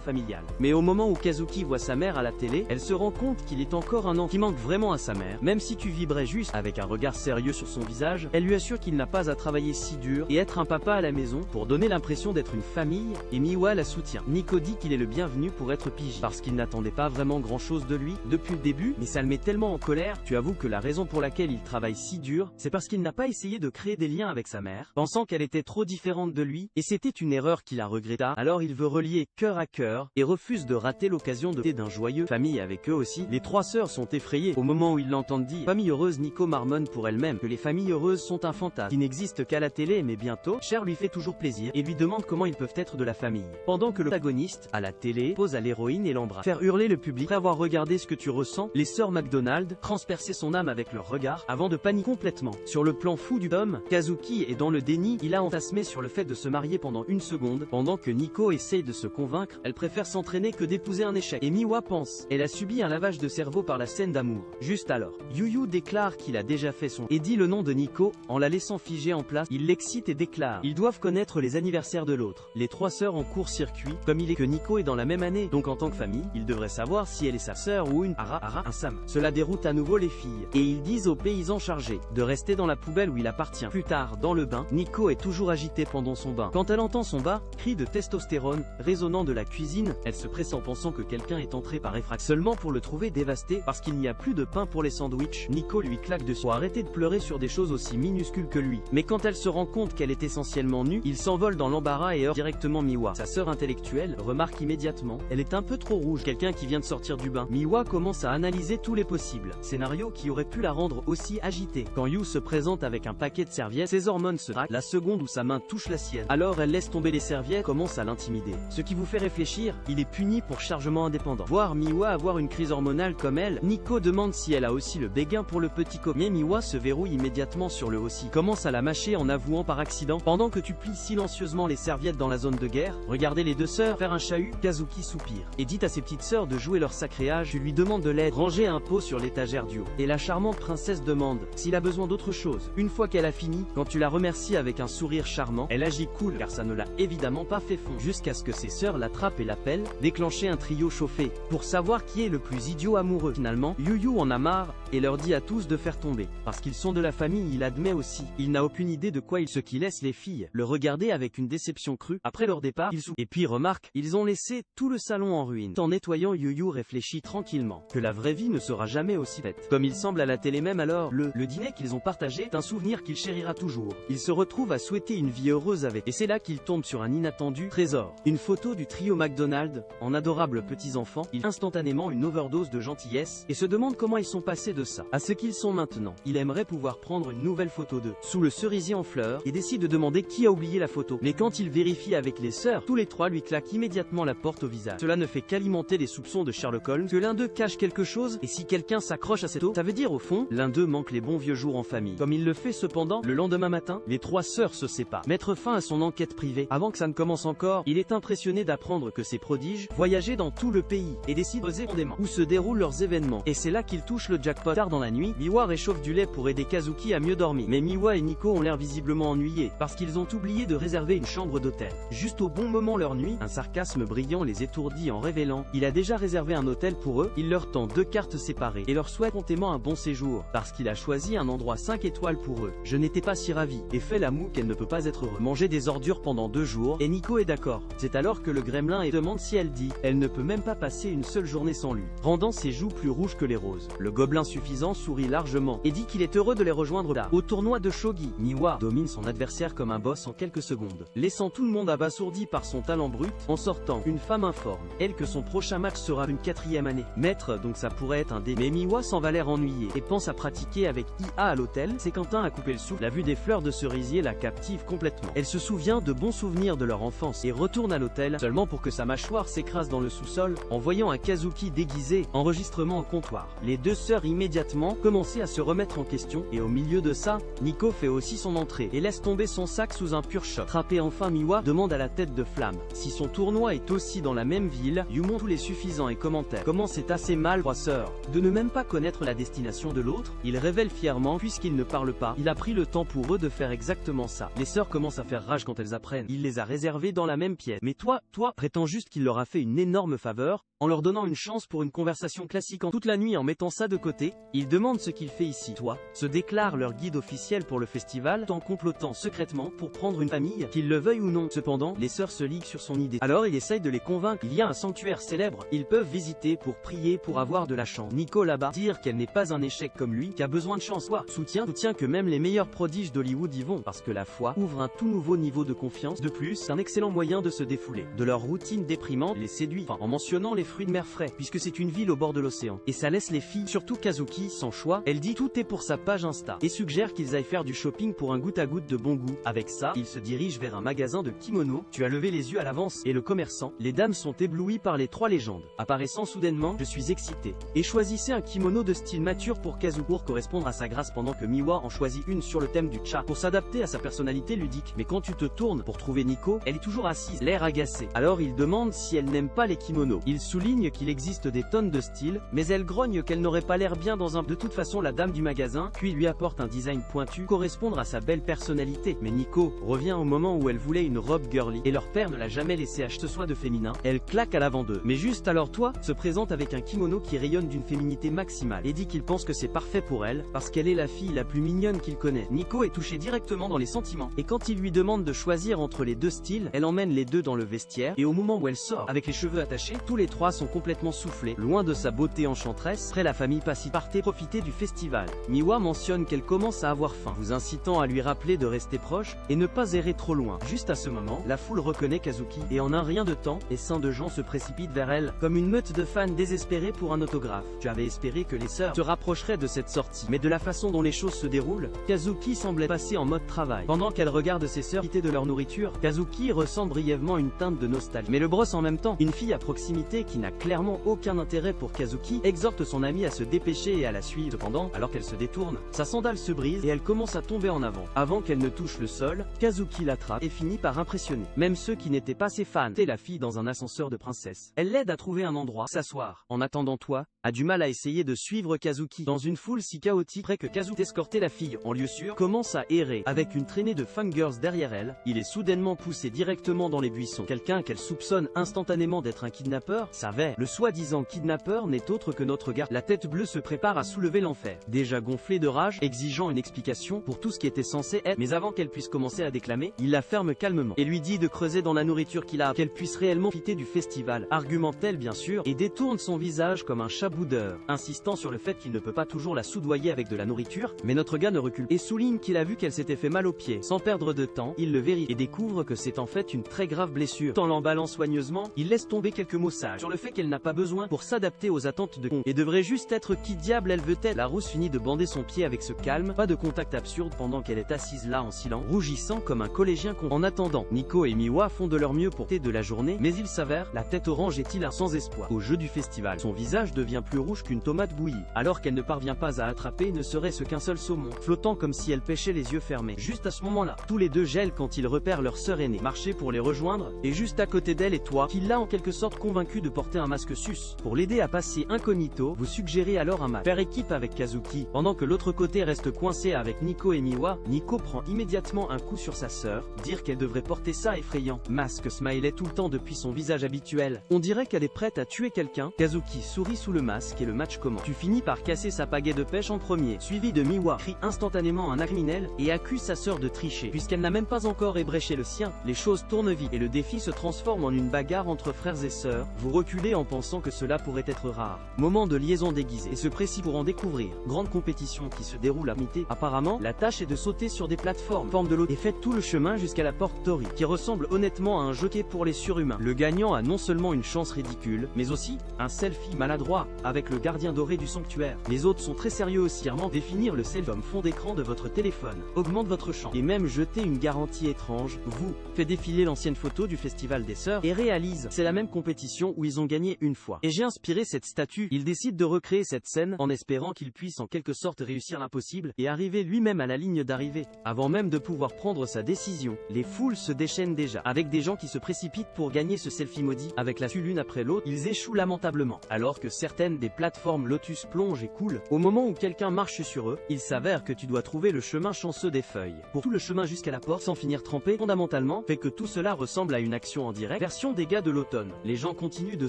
familiale. Mais au moment où Kazuki voit sa mère à la télé, elle se rend compte qu'il est encore un enfant qui manque vraiment à sa mère, même si tu vibrais juste, avec un regard sérieux sur son visage, elle lui assure qu'il n'a pas à travailler si dur, et être un papa à la maison, pour donner l'impression d'être une famille, et Miwa la soutient. Nico dit qu'il est le bienvenu pour être pigi, parce qu'il n'attendait pas vraiment grand chose de lui, depuis le début, mais ça le met tellement en colère. Tu avoues que la raison pour laquelle il travaille si dur, c'est parce qu'il n'a pas essayé de créer des liens avec sa mère, pensant qu'elle était trop différente de lui, et c'était une erreur qu'il a regretta. Alors il veut relier cœur à cœur, et refuse de rater l'occasion d'un joyeux famille avec eux aussi. Les 3 sœurs sont effrayées au moment où ils l'entendent dire famille heureuse. Nico marmonne pour elle-même que les familles heureuses sont un fantasme qui n'existe qu'à la télé, mais bientôt, Cher lui fait toujours plaisir, et lui demande comment ils peuvent être de la famille. Pendant que le protagoniste, à la télé, pose à l'héroïne et l'embrasse. Faire hurler le public. Après avoir regardé ce que tu ressens, les sœurs McDonald transpercer son âme avec leur regard, avant de paniquer complètement. Sur le plan fou du homme, Kazuki est dans le déni, il a fantasmé sur le fait de se marier pendant une seconde, pendant que Nico essaye de se convaincre, elle préfère s'entraîner que d'épouser un échec. Et Miwa pense, elle a subi un lavage de cerveau par la scène d'amour. Juste alors, Yu déclare qu'il a déjà fait son et dit le nom de Nico, en la laissant figée en place. Il l'excite et déclare, ils doivent connaître les anniversaires de l'autre. Les 3 sœurs en court-circuit, comme il est que Nico est dans la même année, donc en tant que famille, il devrait savoir si elle est sa sœur ou une un Sam. Cela déroute à nouveau les filles, et ils disent aux paysans chargés de rester dans la poubelle où il appartient. Plus tard, dans le bain, Nico est toujours agité pendant son bain. Quand elle entend son bas, cri de testostérone, résonnant de la cuisine, elle se presse en pensant que quelqu'un est entré par effraction, seulement pour le trouver dévasté, parce qu'il n'y a plus de pain pour les sandwichs. Nico lui claque dessus pour arrêter de pleurer sur des choses aussi minuscules que lui. Mais quand elle se rend compte qu'elle est essentiellement nue, il s'envole dans l'embarras et heurte directement Miwa. Sa sœur intellectuelle remarque immédiatement, elle est un peu trop rouge, quelqu'un qui vient de sortir du bain. Miwa commence à analyser tous les possibles scénarios qui auraient pu la rendre aussi agitée. Quand Yu se présente avec un paquet de serviettes, ses hormones se traquent la seconde où sa main touche la sienne. Alors elle laisse tomber les serviettes, commence à l'intimider. Ce qui vous fait réfléchir, il est puni pour chargement indépendant. Voir Miwa avoir une crise hormonale comme elle, Nico demande si elle a aussi le béguin pour le petit copain. Mais Miwa se verrouille immédiatement sur le aussi, commence à la mâcher en avouant par accident. Pendant que tu plies silencieusement les serviettes dans la zone de guerre, regardez les 2 sœurs faire un chahut. Kazuki soupire et dit à ses petites sœurs de jouer leur sacréage. Tu lui demandes de l'aide, ranger un pot sur l'étagère du haut. Et la charmante princesse demande s'il a besoin d'autre chose. Une fois qu'elle a fini, quand tu la remercies avec un sourire charmant, elle agit cool car ça ne l'a évidemment pas fait fondre. Jusqu'à ce que ses sœurs l'attrapent et l'appellent, déclencher un trio chauffé pour savoir qui est le plus idiot amoureux. Finalement, Yu en a marre et leur dit à tous de faire tomber. Parce qu'ils sont de la famille, il admet aussi. Il n'a aucune idée de quoi ce qui laisse les filles le regarder avec une déception crue. Après leur départ, il souffle. Et puis remarque, ils ont laissé tout le salon en ruine. En nettoyant, Yu réfléchit tranquillement que la vraie vie ne sera jamais aussi faite comme il semble à la télé. Même alors, le dîner qu'ils ont partagé est un souvenir qu'il chérira toujours. Il se retrouve à souhaiter une vie heureuse avec, et c'est là qu'il tombe sur un inattendu trésor. Une photo du trio McDonald, en adorables petits enfants. Il a instantanément une overdose de gentillesse, et se demande comment ils sont passés de ça à ce qu'ils sont maintenant. Il aimerait pouvoir prendre une nouvelle photo d'eux, sous le cerisier en fleurs, et décide de demander qui a oublié la photo. Mais quand il vérifie avec les sœurs, tous les 3 lui claquent immédiatement la porte au visage. Cela ne fait qu'alimenter les soupçons de Sherlock Holmes, que l'un d'eux cache quelque chose, et si quelqu'un s'accroche à cette eau, ça veut dire au fond, l'un d'eux manque les bons vieux jours en famille. Comme il le fait cependant, le lendemain matin, les 3 sœurs se séparent. Mettre fin à son enquête privée, avant que ça ne commence encore, il est impressionné d'apprendre que ces prodiges voyageaient dans tout le pays, et décide profondément où se déroulent leurs événements. Et c'est là qu'il touche le jackpot. Tard dans la nuit, Miwa réchauffe du lait pour aider Kazuki à mieux dormir. Mais Miwa et Nico ont l'air visiblement ennuyés, parce qu'ils ont oublié de réserver une chambre d'hôtel. Juste au bon moment leur nuit, un sarcasme brillant les étourdit en révélant, il a déjà réservé un hôtel pour eux. Il leur tend 2 cartes séparées, et leur souhaite spontanément un bon séjour, parce qu'il a choisi un endroit 5 étoiles pour eux. Je n'étais pas si ravi, et fait la moue qu'elle ne peut pas être heureuse. Manger des ordures pendant 2 jours, et Nico est d'accord. C'est alors que le gremlin demande si elle dit, elle ne peut même pas passer une seule journée sans lui, rendant ses joues plus rouges que les roses. Le gobelin suffisant sourit largement, et dit qu'il est heureux de les rejoindre là. Au tournoi de shogi, Miwa domine son adversaire comme un boss en quelques secondes, laissant tout le monde abasourdi par son talent. talent brut, en sortant, une femme informe, elle, que son prochain match sera une 4e année. Maître, donc ça pourrait être un dé. Mais Miwa s'en va l'air ennuyé, et pense à pratiquer avec IA à l'hôtel. C'est Quentin a coupé le souffle, la vue des fleurs de cerisier la captive complètement. Elle se souvient de bons souvenirs de leur enfance, et retourne à l'hôtel, seulement pour que sa mâchoire s'écrase dans le sous-sol, en voyant un Kazuki déguisé, enregistrement au comptoir. Les deux sœurs immédiatement commencent à se remettre en question, et au milieu de ça, Nico fait aussi son entrée, et laisse tomber son sac sous un pur choc. Trappé enfin, Miwa demande à la tête de flamme si son tournoi est aussi dans la même ville. Yumon tous les suffisants et commentaires. Comment c'est assez mal, trois sœurs, de ne même pas connaître la destination de l'autre. Il révèle fièrement, puisqu'il ne parle pas, il a pris le temps pour eux de faire exactement ça. Les sœurs commencent à faire rage quand elles apprennent. Il les a réservées dans la même pièce. Mais toi, prétend juste qu'il leur a fait une énorme faveur, en leur donnant une chance pour une conversation classique en toute la nuit. En mettant ça de côté, il demande ce qu'il fait ici. Toi, se déclare leur guide officiel pour le festival, en complotant secrètement pour prendre une famille, qu'ils le veuillent ou non. Cependant, les sœurs se liguent sur son idée. Alors il essaye de les convaincre. Il y a un sanctuaire célèbre, ils peuvent visiter pour prier pour avoir de la chance. Nico là-bas, dire qu'elle n'est pas un échec comme lui, qui a besoin de chance. Soutient que même les meilleurs prodiges d'Hollywood y vont, parce que la foi ouvre un tout nouveau niveau de confiance. De plus, c'est un excellent moyen de se défouler de leur routine déprimante, les séduit, en mentionnant les fruits de mer frais, puisque c'est une ville au bord de l'océan. Et ça laisse les filles, surtout Kazuki, sans choix. Elle dit tout est pour sa page Insta, et suggère qu'ils aillent faire du shopping pour un goutte à goutte de bon goût. Avec ça, il se dirige vers un magasin de kimono. Tu as levé les yeux à l'avance, et le commerçant. Les dames sont éblouies par les trois légendes, apparaissant soudainement. Je suis excité. Et choisissez un kimono de style mature pour Kazuki pour correspondre à sa grâce, pendant que Miwa en choisit une sur le thème du chat, pour s'adapter à sa personnalité ludique. Mais quand tu te tournes pour trouver Nico, elle est toujours assise, l'air agacé. Alors il demande si elle n'aime pas les kimonos. Il souligne qu'il existe des tonnes de styles, mais elle grogne qu'elle n'aurait pas l'air bien dans un. De toute façon, la dame du magasin, puis lui apporte un design pointu, correspondre à sa belle personnalité. Mais Nico revient au moment où elle voulait une robe girly, et leur père ne l'a jamais laissé acheter ce soit de féminin. Elle claque à l'avant d'eux. Mais juste alors se présente avec un kimono qui rayonne d'une féminité maximale, et dit qu'il pense que c'est parfait pour elle, parce qu'elle est la fille la plus mignonne qu'il connaît. Nico est touché directement dans les sentiments, et quand il lui demande de choisir entre les deux styles, elle emmène les deux dans le vestiaire, et au moment où elle sort, avec les cheveux attachés, tous les trois sont complètement soufflés, loin de sa beauté enchanteresse. Après la famille passe y partez profiter du festival. Miwa mentionne qu'elle commence à avoir faim, vous incitant à lui rappeler de rester proche, et ne pas errer trop loin. Juste à ce moment, la foule reconnaît Kazuki, et en un rien de temps, les seins de gens se précipitent vers elle, comme une meute de fans désespérés pour un autographe. Tu avais espéré que les sœurs se rapprocheraient de cette sortie, mais de la façon dont les choses se déroulent, Kazuki semblait passer en mode travail. Pendant qu'elle regarde ses sœurs quitter de leur nourriture, Kazuki ressent brièvement une teinte de nostalgie, mais le brosse en même temps. Une fille à proximité qui n'a clairement aucun intérêt pour Kazuki exhorte son amie à se dépêcher et à la suivre. Cependant, alors qu'elle se détourne, sa sandale se brise et elle commence à tomber en avant. Avant qu'elle ne touche le sol, Kazuki l'attrape et finit par impressionner même ceux qui n'étaient pas ses fans. C'est la fille dans un ascenseur de princesse. Elle l'aide à trouver un endroit s'asseoir. En attendant, a du mal à essayer de suivre Kazuki dans une foule si chaotique. Après que Kazuki escortait la fille en lieu sûr, commence à errer avec une traînée de fangirls derrière elle. Il est soudainement poussé directement dans les buissons. Quelqu'un qu'elle soupçonne instantanément d'être un kidnappeur savait. Le soi-disant kidnappeur n'est autre que notre gars. La tête bleue se prépare à soulever l'enfer, déjà gonflé de rage, exigeant une explication pour tout ce qui était censé être. Mais avant qu'elle puisse commencer à déclamer, il la ferme calmement et lui dit de creuser dans la nourriture qu'il a, qu'elle puisse réellement profiter du festival. Argumente-t-elle bien sûr, et détourne son visage comme un chat boudeur, insistant sur le fait qu'il ne peut pas toujours la soudoyer avec de la nourriture. Mais notre gars ne recule et souligne qu'il a vu qu'elle s'était fait mal aux pieds. Sans perdre de temps, il le vérifie et découvre que c'est en fait une très grave blessure. En l'emballant soigneusement, il laisse tomber quelques mots sages sur le fait qu'elle n'a pas besoin pour s'adapter aux attentes de con et devrait juste être qui diable elle veut être. La rousse finit de bander son pied avec ce calme, pas de contact absurde pendant qu'elle est assise là en silence, rougissant comme un collégien con. En attendant, Nico et Miwa font de leur mieux pour de la journée, mais il s'avère, la tête orange est-il sans espoir. Au jeu du festival, son visage devient plus rouge qu'une tomate bouillie, alors qu'elle ne parvient pas à attraper ne serait-ce qu'un seul saumon, flottant comme si elle pêchait les yeux fermés. Juste à ce moment-là, tous les deux gèlent quand ils repèrent leur sœur aînée, marcher pour les rejoindre, et juste à côté d'elle et toi, qui l'a en quelque sorte convaincu de porter un masque sus. Pour l'aider à passer incognito, vous suggérez alors un match. Faire équipe avec Kazuki, pendant que l'autre côté reste coincé avec Nico et Miwa. Nico prend immédiatement un coup sur sa sœur, dire qu'elle devrait porter ça effrayant. Masque smiley tout le temps depuis son visage habituel. On dirait qu'elle est prête à tuer quelqu'un. Kazuki sourit sous le masque et le match commence. Tu finis par casser sa pagaie de pêche en premier, suivi de Miwa, crie instantanément un criminel, et accuse sa sœur de tricher, puisqu'elle n'a même pas encore ébréché le sien. Les choses tournent vite, et le défi se transforme en une bagarre entre frères et sœurs. Vous reculez en pensant que cela pourrait être rare. Moment de liaison déguisée, et se précise pour en découvrir. Grande compétition qui se déroule à mi-té. Apparemment, la tâche est de sauter sur des plateformes, forme de l'eau, et faites tout le chemin jusqu'à la porte Tori, qui ressemble honnêtement jouant à un jeu pour les surhumains. Le gagnant a non seulement une chance ridicule, mais aussi un selfie maladroit avec le gardien doré du sanctuaire. Les autres sont très sérieux aussi. Définir le selfie comme fond d'écran de votre téléphone augmente votre chance. Et même jeter une garantie étrange, vous fait défiler l'ancienne photo du festival des sœurs et réalise c'est la même compétition où ils ont gagné une fois. Et j'ai inspiré cette statue. Il décide de recréer cette scène en espérant qu'il puisse en quelque sorte réussir l'impossible et arriver lui-même à la ligne d'arrivée. Avant même de pouvoir prendre sa décision, les foules se déchaînent déjà, avec des gens qui se précipitent pour gagner ce selfie maudit. Avec la l'une après l'autre, ils échouent lamentablement. Alors que certaines des plateformes Lotus plongent et coulent, au moment où quelqu'un marche sur eux, il s'avère que tu dois trouver le chemin chanceux des feuilles. Pour tout le chemin jusqu'à la porte sans finir trempé, fondamentalement, fait que tout cela ressemble à une action en direct, version des gars de l'automne. Les gens continuent de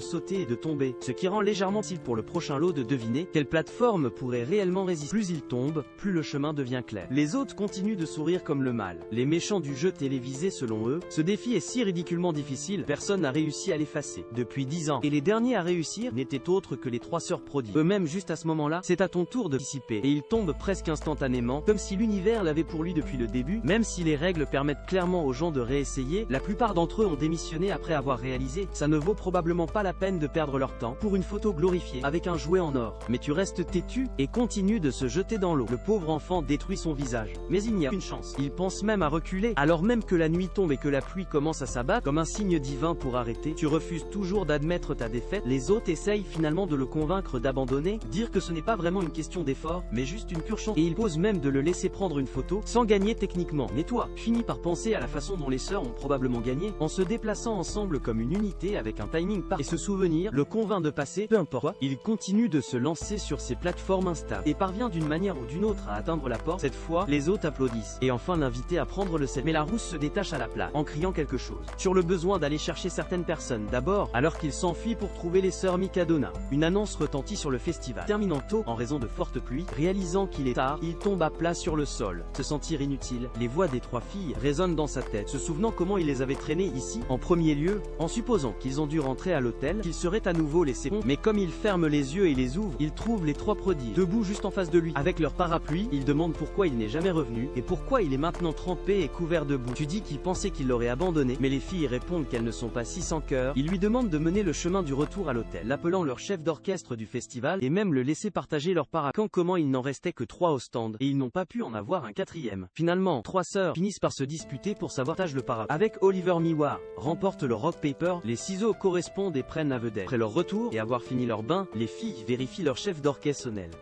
sauter et de tomber, ce qui rend légèrement difficile pour le prochain lot de deviner quelle plateforme pourrait réellement résister. Plus ils tombent, plus le chemin devient clair. Les autres continuent de sourire comme le mal. Les méchants du jeu télévisé selon eux, ce défi est si ridiculement difficile, personne n'a réussi à l'effacer. Depuis 10 ans. Et les derniers à réussir n'étaient autres que les trois sœurs prodiges. Eux-mêmes juste à ce moment-là, c'est à ton tour de participer. Et ils tombent presque instantanément, comme si l'univers l'avait pour lui depuis le début, même si les règles permettent clairement aux gens de réessayer, la plupart d'entre eux ont démissionné après avoir réalisé, ça ne vaut probablement pas la peine de perdre leur temps pour une photo glorifiée avec un jouet en or. Mais tu restes têtu et continues de se jeter dans l'eau. Le pauvre enfant détruit son visage. Mais il n'y a qu'une chance. Il pense même à reculer, alors même que la nuit tombe et que la pluie commence à s'abattre comme un signe divin pour arrêter. Tu refuses toujours d'admettre ta défaite. Les autres essayent finalement de le convaincre d'abandonner, dire que ce n'est pas vraiment une question d'effort, mais juste une pure chance. Et il pose même de le laisser prendre une photo, sans gagner techniquement. Mais toi, finis par penser à la façon dont les sœurs ont probablement gagné, en se déplaçant ensemble comme une unité avec un timing parfait. Et ce souvenir le convainc de passer, peu importe quoi, il continue de se lancer sur ces plateformes instables, et parvient d'une manière ou d'une autre à atteindre la porte. Cette fois, les autres applaudissent, et enfin l'invité à prendre le selfie. Mais la rousse se détache à la place, en criant quelque chose, sur le besoin d'aller chercher certaines personnes d'abord, alors qu'il s'enfuit pour trouver les sœurs Mikadona. Une annonce retentit sur le festival. Terminant tôt, en raison de fortes pluies, réalisant qu'il est tard, il tombe à plat sur le sol. Se sentir inutile, les voix des trois filles résonnent dans sa tête, se souvenant comment il les avait traînées ici, en premier lieu, en supposant qu'ils ont dû rentrer à l'hôtel, qu'ils seraient à nouveau laissés. Mais comme il ferme les yeux et les ouvre, il trouve les trois prodiges, debout juste en face de lui. Avec leur parapluie, il demande pourquoi il n'est jamais revenu, et pourquoi il est maintenant trempé et couvert de boue. Tu dis qu'il pensait qu'il l'aurait abandonné, mais les filles répondent qu'elles ne sont pas si sans cœur. Il lui demande de mener le chemin du retour à l'hôtel, l'appelant leur chef d'orchestre du festival, et même le laisser partager leur parapluie. Comment il n'en restait que 3 au stand, et ils n'ont pas pu en avoir un 4e. Finalement, 3 sœurs finissent par se disputer pour savoir partager le parapluie. Avec Oliver Miwar, remporte le rock paper, les ciseaux correspondent et prennent à vedette. Après leur retour, et avoir fini leur bain, les filles vérifient leur chef d'orchestre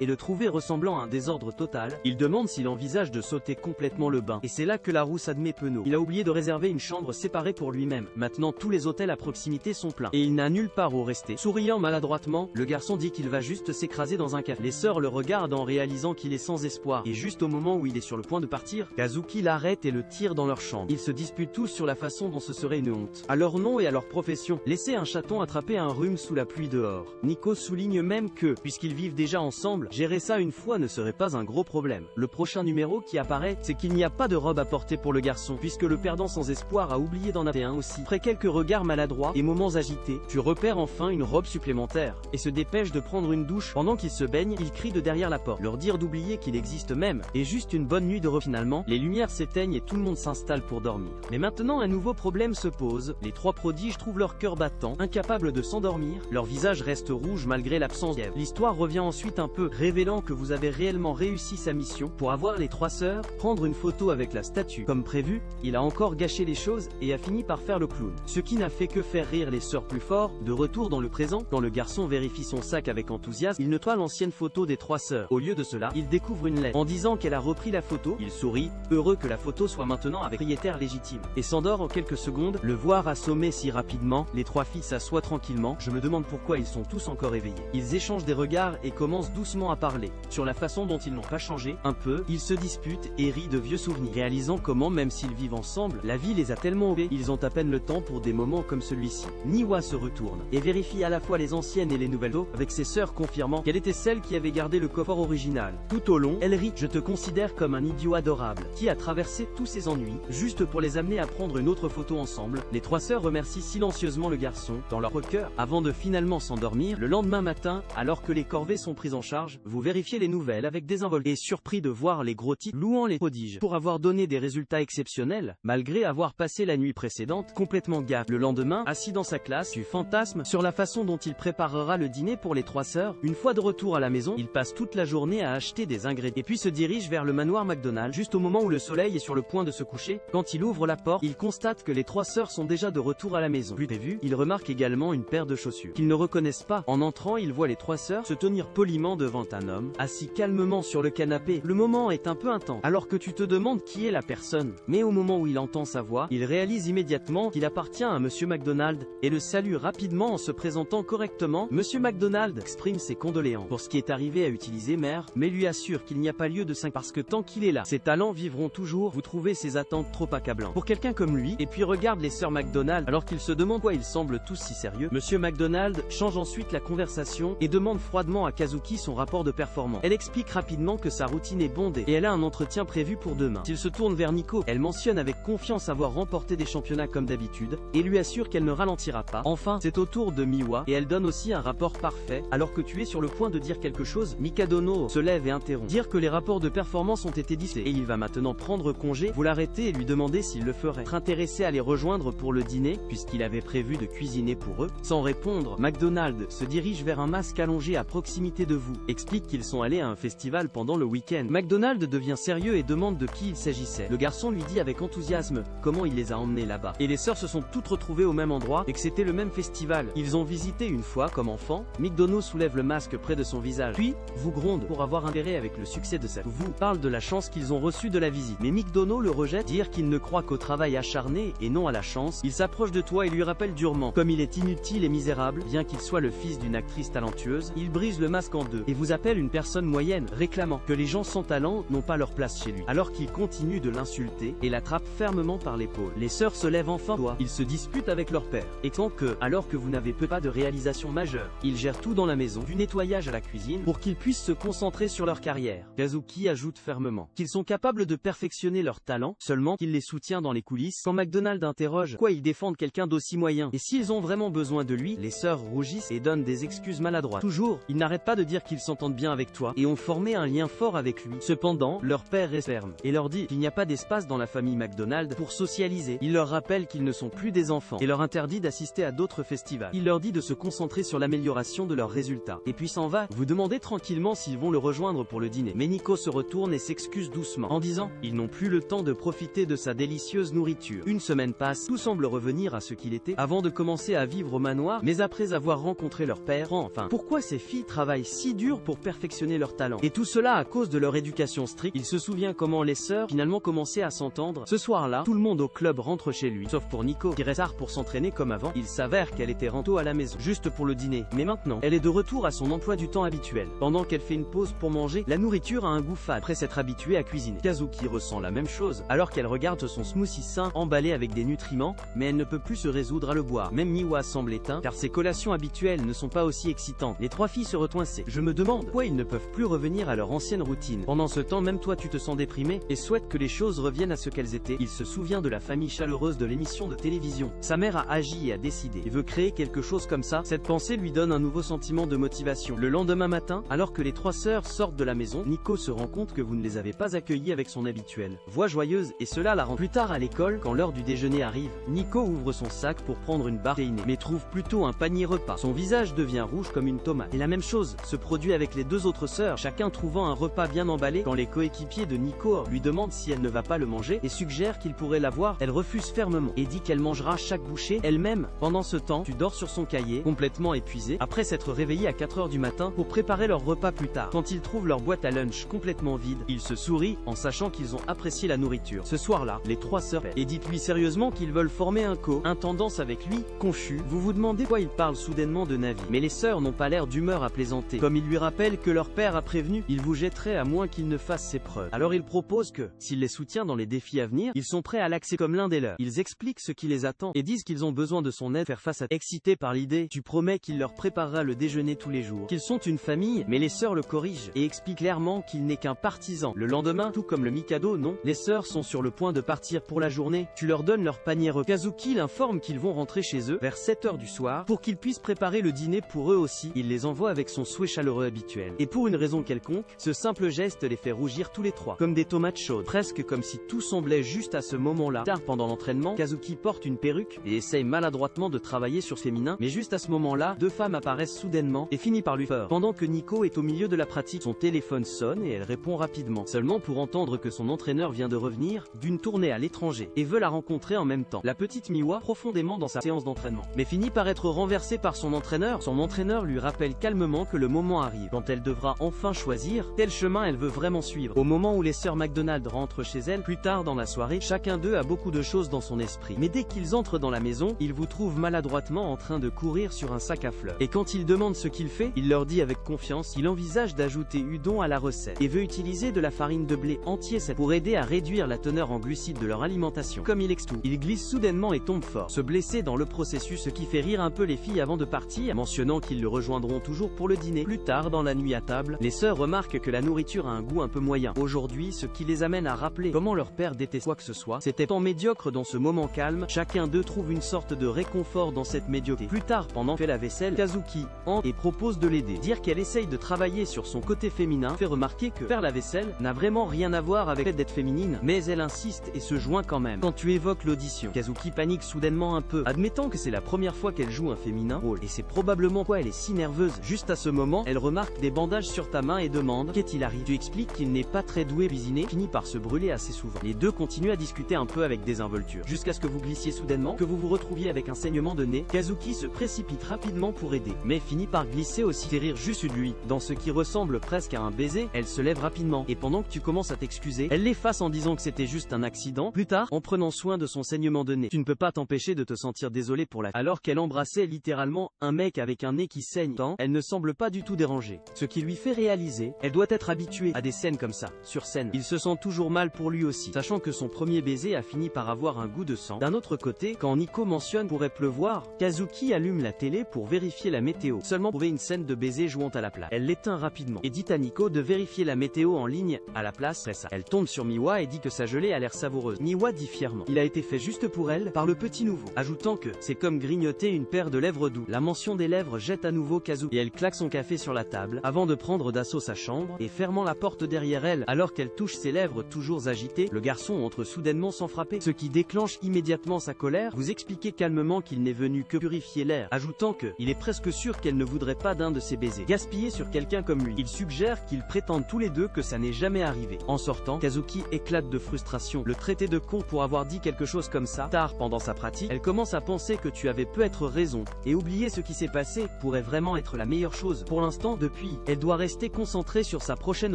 et le trouver ressemblant à un désordre total, il demande s'il envisage de sauter complètement le bain. Et c'est là que la rousse admet penaud. Il a oublié de réserver une chambre séparée pour lui-même. Maintenant tous les hôtels à proximité sont pleins, et il n'a nulle part où rester. Souriant maladroitement, le garçon dit qu'il va juste s'écraser dans un café. Les sœurs le regardent en réalisant qu'il est sans espoir, et juste au moment où il est sur le point de partir, Kazuki l'arrête et le tire dans leur chambre. Ils se disputent tous sur la façon dont ce serait une honte. À leur nom et à leur profession, laisser un chaton attraper un rhume sous la pluie dehors. Nico souligne même que, puisqu'ils vivent déjà ensemble, gérer ça une fois ne serait pas un gros problème. Le prochain numéro qui apparaît, c'est qu'il n'y a pas de robe à porter pour le garçon, puisque le perdant sans espoir a oublié d'en avoir un aussi. Après quelques regards maladroits et moments agités, tu repères enfin une robe supplémentaire, et se dépêche de prendre une douche. Pendant qu'il se baigne, il crie de derrière la porte, leur dire d'oublier qu'il existe même, et juste une bonne nuit de repos. Finalement, les lumières s'éteignent et tout le monde s'installe pour dormir. Mais maintenant un nouveau problème se pose, les trois prodiges trouvent leur cœur battant, incapables de s'endormir, leur visage reste rouge malgré l'absence d'Ève. L'histoire revient ensuite un peu, révélant que vous avez réellement réussi sa mission, pour avoir les trois sœurs, prendre une photo avec la statue. Comme prévu, il a encore gâché les choses, et a fini par faire le clown. Ce qui n'a fait que faire rire les sœurs plus fort. De retour dans le présent, quand le garçon vérifie son sac avec enthousiasme, il nettoie l'ancienne photo des trois sœurs. Au lieu de cela, il découvre une lettre. En disant qu'elle a repris la photo, il sourit, heureux que la photo soit maintenant avec propriétaire légitime, et s'endort en quelques secondes. Le voir assommé si rapidement, les trois filles s'assoient tranquillement. Je me demande pourquoi ils sont tous encore éveillés. Ils échangent des regards et commencent doucement à parler, sur la façon dont ils n'ont pas changé. Un peu, ils se disputent et rient de vieux souvenirs, réalisant comment même s'ils vivent ensemble, la vie les a tellement occupés, ils ont à peine le temps pour des moments comme celui-ci. Niwa se retourne, et vérifie à la fois les anciennes et les nouvelles photos, avec ses sœurs confirmant qu'elle était celle qui avait gardé le coffre original. Tout au long, elle rit. Je te considère comme un idiot adorable, qui a traversé tous ses ennuis, juste pour les amener à prendre une autre photo ensemble. Les trois sœurs remercient silencieusement le garçon, dans leur cœur, avant de finalement s'endormir. Le lendemain matin, alors que les corvées sont prises en charge, vous vérifiez les nouvelles avec désinvolte, et surpris de voir les gros titres louant les prodiges, pour avoir donné des résultats exceptionnels, malgré avoir passé la nuit précédente. précédente, complètement gaffe. Le lendemain, assis dans sa classe, tu fantasmes sur la façon dont il préparera le dîner pour les 3 sœurs. Une fois de retour à la maison, il passe toute la journée à acheter des ingrédients et puis se dirige vers le manoir McDonald. Juste au moment où le soleil est sur le point de se coucher, quand il ouvre la porte, il constate que les 3 sœurs sont déjà de retour à la maison. Plus prévu, il remarque également une paire de chaussures qu'ils ne reconnaissent pas. En entrant, il voit les 3 sœurs se tenir poliment devant un homme, assis calmement sur le canapé. Le moment est un peu intense, alors que tu te demandes qui est la personne. Mais au moment où il entend sa voix, il réalise immédiatement qu'il appartient à Monsieur McDonald, et le salue rapidement en se présentant correctement. Monsieur McDonald exprime ses condoléances pour ce qui est arrivé à utiliser mère, mais lui assure qu'il n'y a pas lieu de parce que tant qu'il est là, ses talents vivront toujours. Vous trouvez ses attentes trop accablantes pour quelqu'un comme lui, et puis regarde les sœurs McDonald alors qu'ils se demandent pourquoi ils semblent tous si sérieux. Monsieur McDonald change ensuite la conversation et demande froidement à Kazuki son rapport de performance. Elle explique rapidement que sa routine est bondée et elle a un entretien prévu pour demain. S'il se tourne vers Nico, elle mentionne avec confiance avoir remporté des championnats comme d'habitude et lui assure qu'elle ne ralentira pas. Enfin, c'est au tour de Miwa et elle donne aussi un rapport parfait. Alors que tu es sur le point de dire quelque chose, Mikadono se lève et interrompt. Dire que les rapports de performance ont été dictés et il va maintenant prendre congé. Vous l'arrêtez et lui demandez s'il le ferait. Intéressé à les rejoindre pour le dîner, puisqu'il avait prévu de cuisiner pour eux. Sans répondre, McDonald se dirige vers un masque allongé à proximité de vous. Explique qu'ils sont allés à un festival pendant le week-end. McDonald devient sérieux et demande de qui il s'agissait. Le garçon lui dit avec enthousiasme comment il les a emmenés là-bas. Et les sœurs se sont toutes retrouvées au même endroit et que c'était le même festival. Ils ont visité une fois comme enfants. Migdono soulève le masque près de son visage, puis vous gronde pour avoir intérêt avec le succès de sa vous parle de la chance qu'ils ont reçue de la visite. Mais Migdono le rejette, dire qu'il ne croit qu'au travail acharné et non à la chance. Il s'approche de toi et lui rappelle durement comme il est inutile et misérable, bien qu'il soit le fils d'une actrice talentueuse. Il brise le masque en deux et vous appelle une personne moyenne, réclamant que les gens sans talent n'ont pas leur place chez lui. Alors qu'il continue de l'insulter et l'attrape fermement par l'épaule. Les sœurs se lèvent enfin. Ils se disputent avec leur père. Et tant que, alors que vous n'avez pas de réalisation majeure, ils gèrent tout dans la maison, du nettoyage à la cuisine, pour qu'ils puissent se concentrer sur leur carrière. Kazuki ajoute fermement qu'ils sont capables de perfectionner leur talent, seulement qu'il les soutient dans les coulisses. Quand McDonald interroge pourquoi ils défendent quelqu'un d'aussi moyen et s'ils ont vraiment besoin de lui, les sœurs rougissent et donnent des excuses maladroites. Toujours, ils n'arrêtent pas de dire qu'ils s'entendent bien avec toi et ont formé un lien fort avec lui. Cependant, leur père reste ferme et leur dit qu'il n'y a pas d'espace dans la famille McDonald pour socialiser. Il leur rappelle qu'ils ne sont plus des enfants et leur interdit d'assister à d'autres festivals. Il leur dit de se concentrer sur l'amélioration de leurs résultats. Et puis s'en va. Vous demandez tranquillement s'ils vont le rejoindre pour le dîner. Mais Nico se retourne et s'excuse doucement en disant ils n'ont plus le temps de profiter de sa délicieuse nourriture. Une semaine passe, tout semble revenir à ce qu'il était avant de commencer à vivre au manoir, mais après avoir rencontré leur père, enfin, pourquoi ces filles travaillent si dur pour perfectionner leur talent? Et tout cela à cause de leur éducation stricte. Il se souvient comment les sœurs finalement commençaient à s'entendre. Ce soir-là, tout le monde au club rentre chez lui, sauf pour Nico, qui reste tard pour s'entraîner comme avant. Il s'avère qu'elle était rento à la maison, juste pour le dîner. Mais maintenant, elle est de retour à son emploi du temps habituel. Pendant qu'elle fait une pause pour manger, la nourriture a un goût fade après s'être habituée à cuisiner. Kazuki ressent la même chose, alors qu'elle regarde son smoothie sain, emballé avec des nutriments, mais elle ne peut plus se résoudre à le boire. Même Miwa semble éteint, car ses collations habituelles ne sont pas aussi excitantes. Les 3 filles se retoincent. Je me demande pourquoi ils ne peuvent plus revenir à leur ancienne routine. Pendant ce temps, même toi tu te sens déprimé, et souhaite que les choses reviennent à ce qu'elles étaient. Il se souvient de la famille chaleureuse de l'émission de télévision. Sa mère a agi et a décidé, et veut créer quelque chose comme ça. Cette pensée lui donne un nouveau sentiment de motivation. Le lendemain matin, alors que les 3 sœurs sortent de la maison, Nico se rend compte que vous ne les avez pas accueillies avec son habituelle voix joyeuse, et cela la rend plus tard à l'école. Quand l'heure du déjeuner arrive, Nico ouvre son sac pour prendre une barre protéinée, mais trouve plutôt un panier repas. Son visage devient rouge comme une tomate. Et la même chose se produit avec les 2 autres sœurs, chacun trouvant un repas bien emballé. Quand les coéquipiers de Nico lui demandent si elle ne va pas le manger et suggèrent qu'il pourrait l'avoir, elle refuse fermement et dit qu'elle mangera chaque bouchée elle-même. Pendant ce temps, tu dors sur son cahier, complètement épuisé, après s'être réveillé à 4 h du matin pour préparer leur repas plus tard. Quand ils trouvent leur boîte à lunch complètement vide, ils se sourient en sachant qu'ils ont apprécié la nourriture. Ce soir-là, les 3 sœurs paient et dites-lui sérieusement qu'ils veulent former un intendance avec lui. Confus, vous vous demandez pourquoi il parle soudainement de Navi. Mais les sœurs n'ont pas l'air d'humeur à plaisanter. Comme il lui rappelle que leur père a prévenu, il vous jetterait à moins qu'il ne fasse ses preuves. Alors il propose que, s'il les soutient dans les défis à venir, ils sont prêts à l'accepter comme l'un des leurs. Ils expliquent ce qui les attend et disent qu'ils ont besoin de son aide faire face à... Excités par l'idée, tu promets qu'il leur préparera le déjeuner tous les jours, qu'ils sont une famille, mais les sœurs le corrigent et expliquent clairement qu'il n'est qu'un partisan. Le lendemain, tout comme le Mikado, non, les sœurs sont sur le point de partir pour la journée. Tu leur donnes leur panier repas. Kazuki l'informe qu'ils vont rentrer chez eux vers 7 h du soir pour qu'ils puissent préparer le dîner pour eux aussi. Il les envoie avec son souhait chaleureux habituel. Et pour une raison quelconque, ce simple geste les fait rougir tous les 3, comme des tomates chaudes, presque comme si tout semblait juste à ce moment-là. Tard pendant l'entraînement, l'entraînement, Kazuki porte une perruque et essaye maladroitement de travailler sur féminin, mais juste à ce moment-là, deux femmes apparaissent soudainement et finissent par lui faire. Pendant que Nico est au milieu de la pratique, son téléphone sonne et elle répond rapidement, seulement pour entendre que son entraîneur vient de revenir d'une tournée à l'étranger et veut la rencontrer en même temps. La petite Miwa, profondément dans sa séance d'entraînement, mais finit par être renversée par son entraîneur. Son entraîneur lui rappelle calmement que le moment arrive quand elle devra enfin choisir quel chemin elle veut vraiment suivre. Au moment où les sœurs McDonald rentrent chez elles, plus tard dans la soirée, chacun d'eux a beaucoup de choses dans son esprit. Mais dès qu'ils entrent dans la maison, ils vous trouvent maladroitement en train de courir sur un sac à fleurs. Et quand ils demandent ce qu'il fait, il leur dit avec confiance qu'il envisage d'ajouter udon à la recette et veut utiliser de la farine de blé entier pour aider à réduire la teneur en glucides de leur alimentation. Comme il extoue, il glisse soudainement et tombe fort, se blesser dans le processus, ce qui fait rire un peu les filles avant de partir, mentionnant qu'ils le rejoindront toujours pour le dîner. Plus tard dans la nuit à table, les sœurs remarquent que la nourriture a un goût un peu moyen aujourd'hui, ce qui les amène à rappeler comment leur père détestait quoi que ce soit. C'était tant médiocre. Dans ce moment calme, chacun d'eux trouve une sorte de réconfort dans cette médiocrité. Plus tard, pendant qu'elle fait la vaisselle, Kazuki entre et propose de l'aider. Dire qu'elle essaye de travailler sur son côté féminin fait remarquer que faire la vaisselle n'a vraiment rien à voir avec le fait d'être féminine, mais elle insiste et se joint quand même. Quand tu évoques l'audition, Kazuki panique soudainement un peu, admettant que c'est la première fois qu'elle joue un féminin rôle, et c'est probablement pourquoi elle est si nerveuse. Juste à ce moment, elle remarque des bandages sur ta main et demande qu'est-il arrive. Tu expliques qu'il n'est pas très doué cuisiner, finit par se brûler assez souvent. Les deux continuent à discuter un peu avec désinvolture, jusqu'à ce que vous glissiez soudainement, que vous vous retrouviez avec un saignement de nez. Kazuki se précipite rapidement pour aider, mais finit par glisser aussi, fait rire juste de lui. Dans ce qui ressemble presque à un baiser, elle se lève rapidement, et pendant que tu commences à t'excuser, elle l'efface en disant que c'était juste un accident. Plus tard, en prenant soin de son saignement de nez, tu ne peux pas t'empêcher de te sentir désolé pour la alors qu'elle embrassait littéralement un mec avec un nez qui saigne tant, elle ne semble pas du tout dérangée. Ce qui lui fait réaliser, elle doit être habituée à des scènes comme ça. Sur scène, il se sent toujours mal pour lui aussi, sachant que son premier baiser a fini par avoir un goût de sang. D'un autre côté, quand Nico mentionne pourrait pleuvoir, Kazuki allume la télé pour vérifier la météo, seulement trouver une scène de baiser jouant à la place. Elle l'éteint rapidement et dit à Nico de vérifier la météo en ligne à la place. Après ça, elle tombe sur Miwa et dit que sa gelée a l'air savoureuse. Miwa dit fièrement il a été fait juste pour elle par le petit nouveau, ajoutant que c'est comme grignoter une paire de lèvres douces. La mention des lèvres jette à nouveau Kazuki et elle claque son café sur la table avant de prendre d'assaut sa chambre et fermant la porte derrière elle. Alors qu'elle touche ses lèvres toujours agitées, le garçon entre soudainement sans frapper, ce qui déclenche immédiatement sa colère. Vous expliquez calmement qu'il n'est venu que purifier l'air, ajoutant que il est presque sûr qu'elle ne voudrait pas d'un de ses baisers gaspillés sur quelqu'un comme lui. Il suggère qu'ils prétendent tous les deux que ça n'est jamais arrivé. En sortant, Kazuki éclate de frustration, le traité de con pour avoir dit quelque chose comme ça. Tard pendant sa pratique, elle commence à penser que tu avais peut-être raison, et oublier ce qui s'est passé pourrait vraiment être la meilleure chose. Pour l'instant, depuis, elle doit rester concentrée sur sa prochaine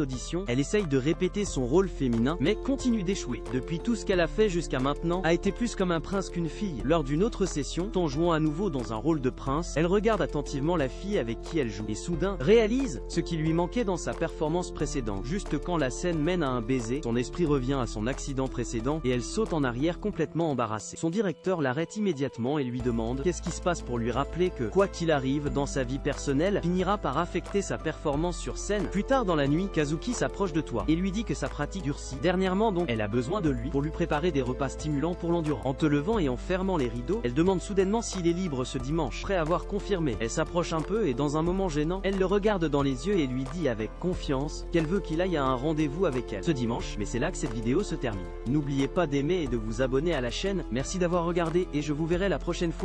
audition. Elle essaye de répéter son rôle féminin, mais continue d'échouer. Depuis, tout ce qu'elle a fait jusqu'à maintenant a été plus comme un prince qu'une fille. Lors d'une autre session, en jouant à nouveau dans un rôle de prince, elle regarde attentivement la fille avec qui elle joue, et soudain, réalise ce qui lui manquait dans sa performance précédente. Juste quand la scène mène à un baiser, son esprit revient à son accident précédent, et elle saute en arrière complètement embarrassée. Son directeur l'arrête immédiatement et lui demande qu'est-ce qui se passe pour lui rappeler que, quoi qu'il arrive dans sa vie personnelle, finira par affecter sa performance sur scène. Plus tard dans la nuit, Kazuki s'approche de toi et lui dit que sa pratique durcit. Dernièrement donc, elle a besoin de lui pour lui préparer des repas stimulants pour l'endurance. En te levant et en fermant les rideaux, elle demande soudainement s'il est libre ce dimanche. Après avoir confirmé, elle s'approche un peu et dans un moment gênant, elle le regarde dans les yeux et lui dit avec confiance qu'elle veut qu'il aille à un rendez-vous avec elle ce dimanche. Mais c'est là que cette vidéo se termine. N'oubliez pas d'aimer et de vous abonner à la chaîne. Merci d'avoir regardé et je vous verrai la prochaine fois.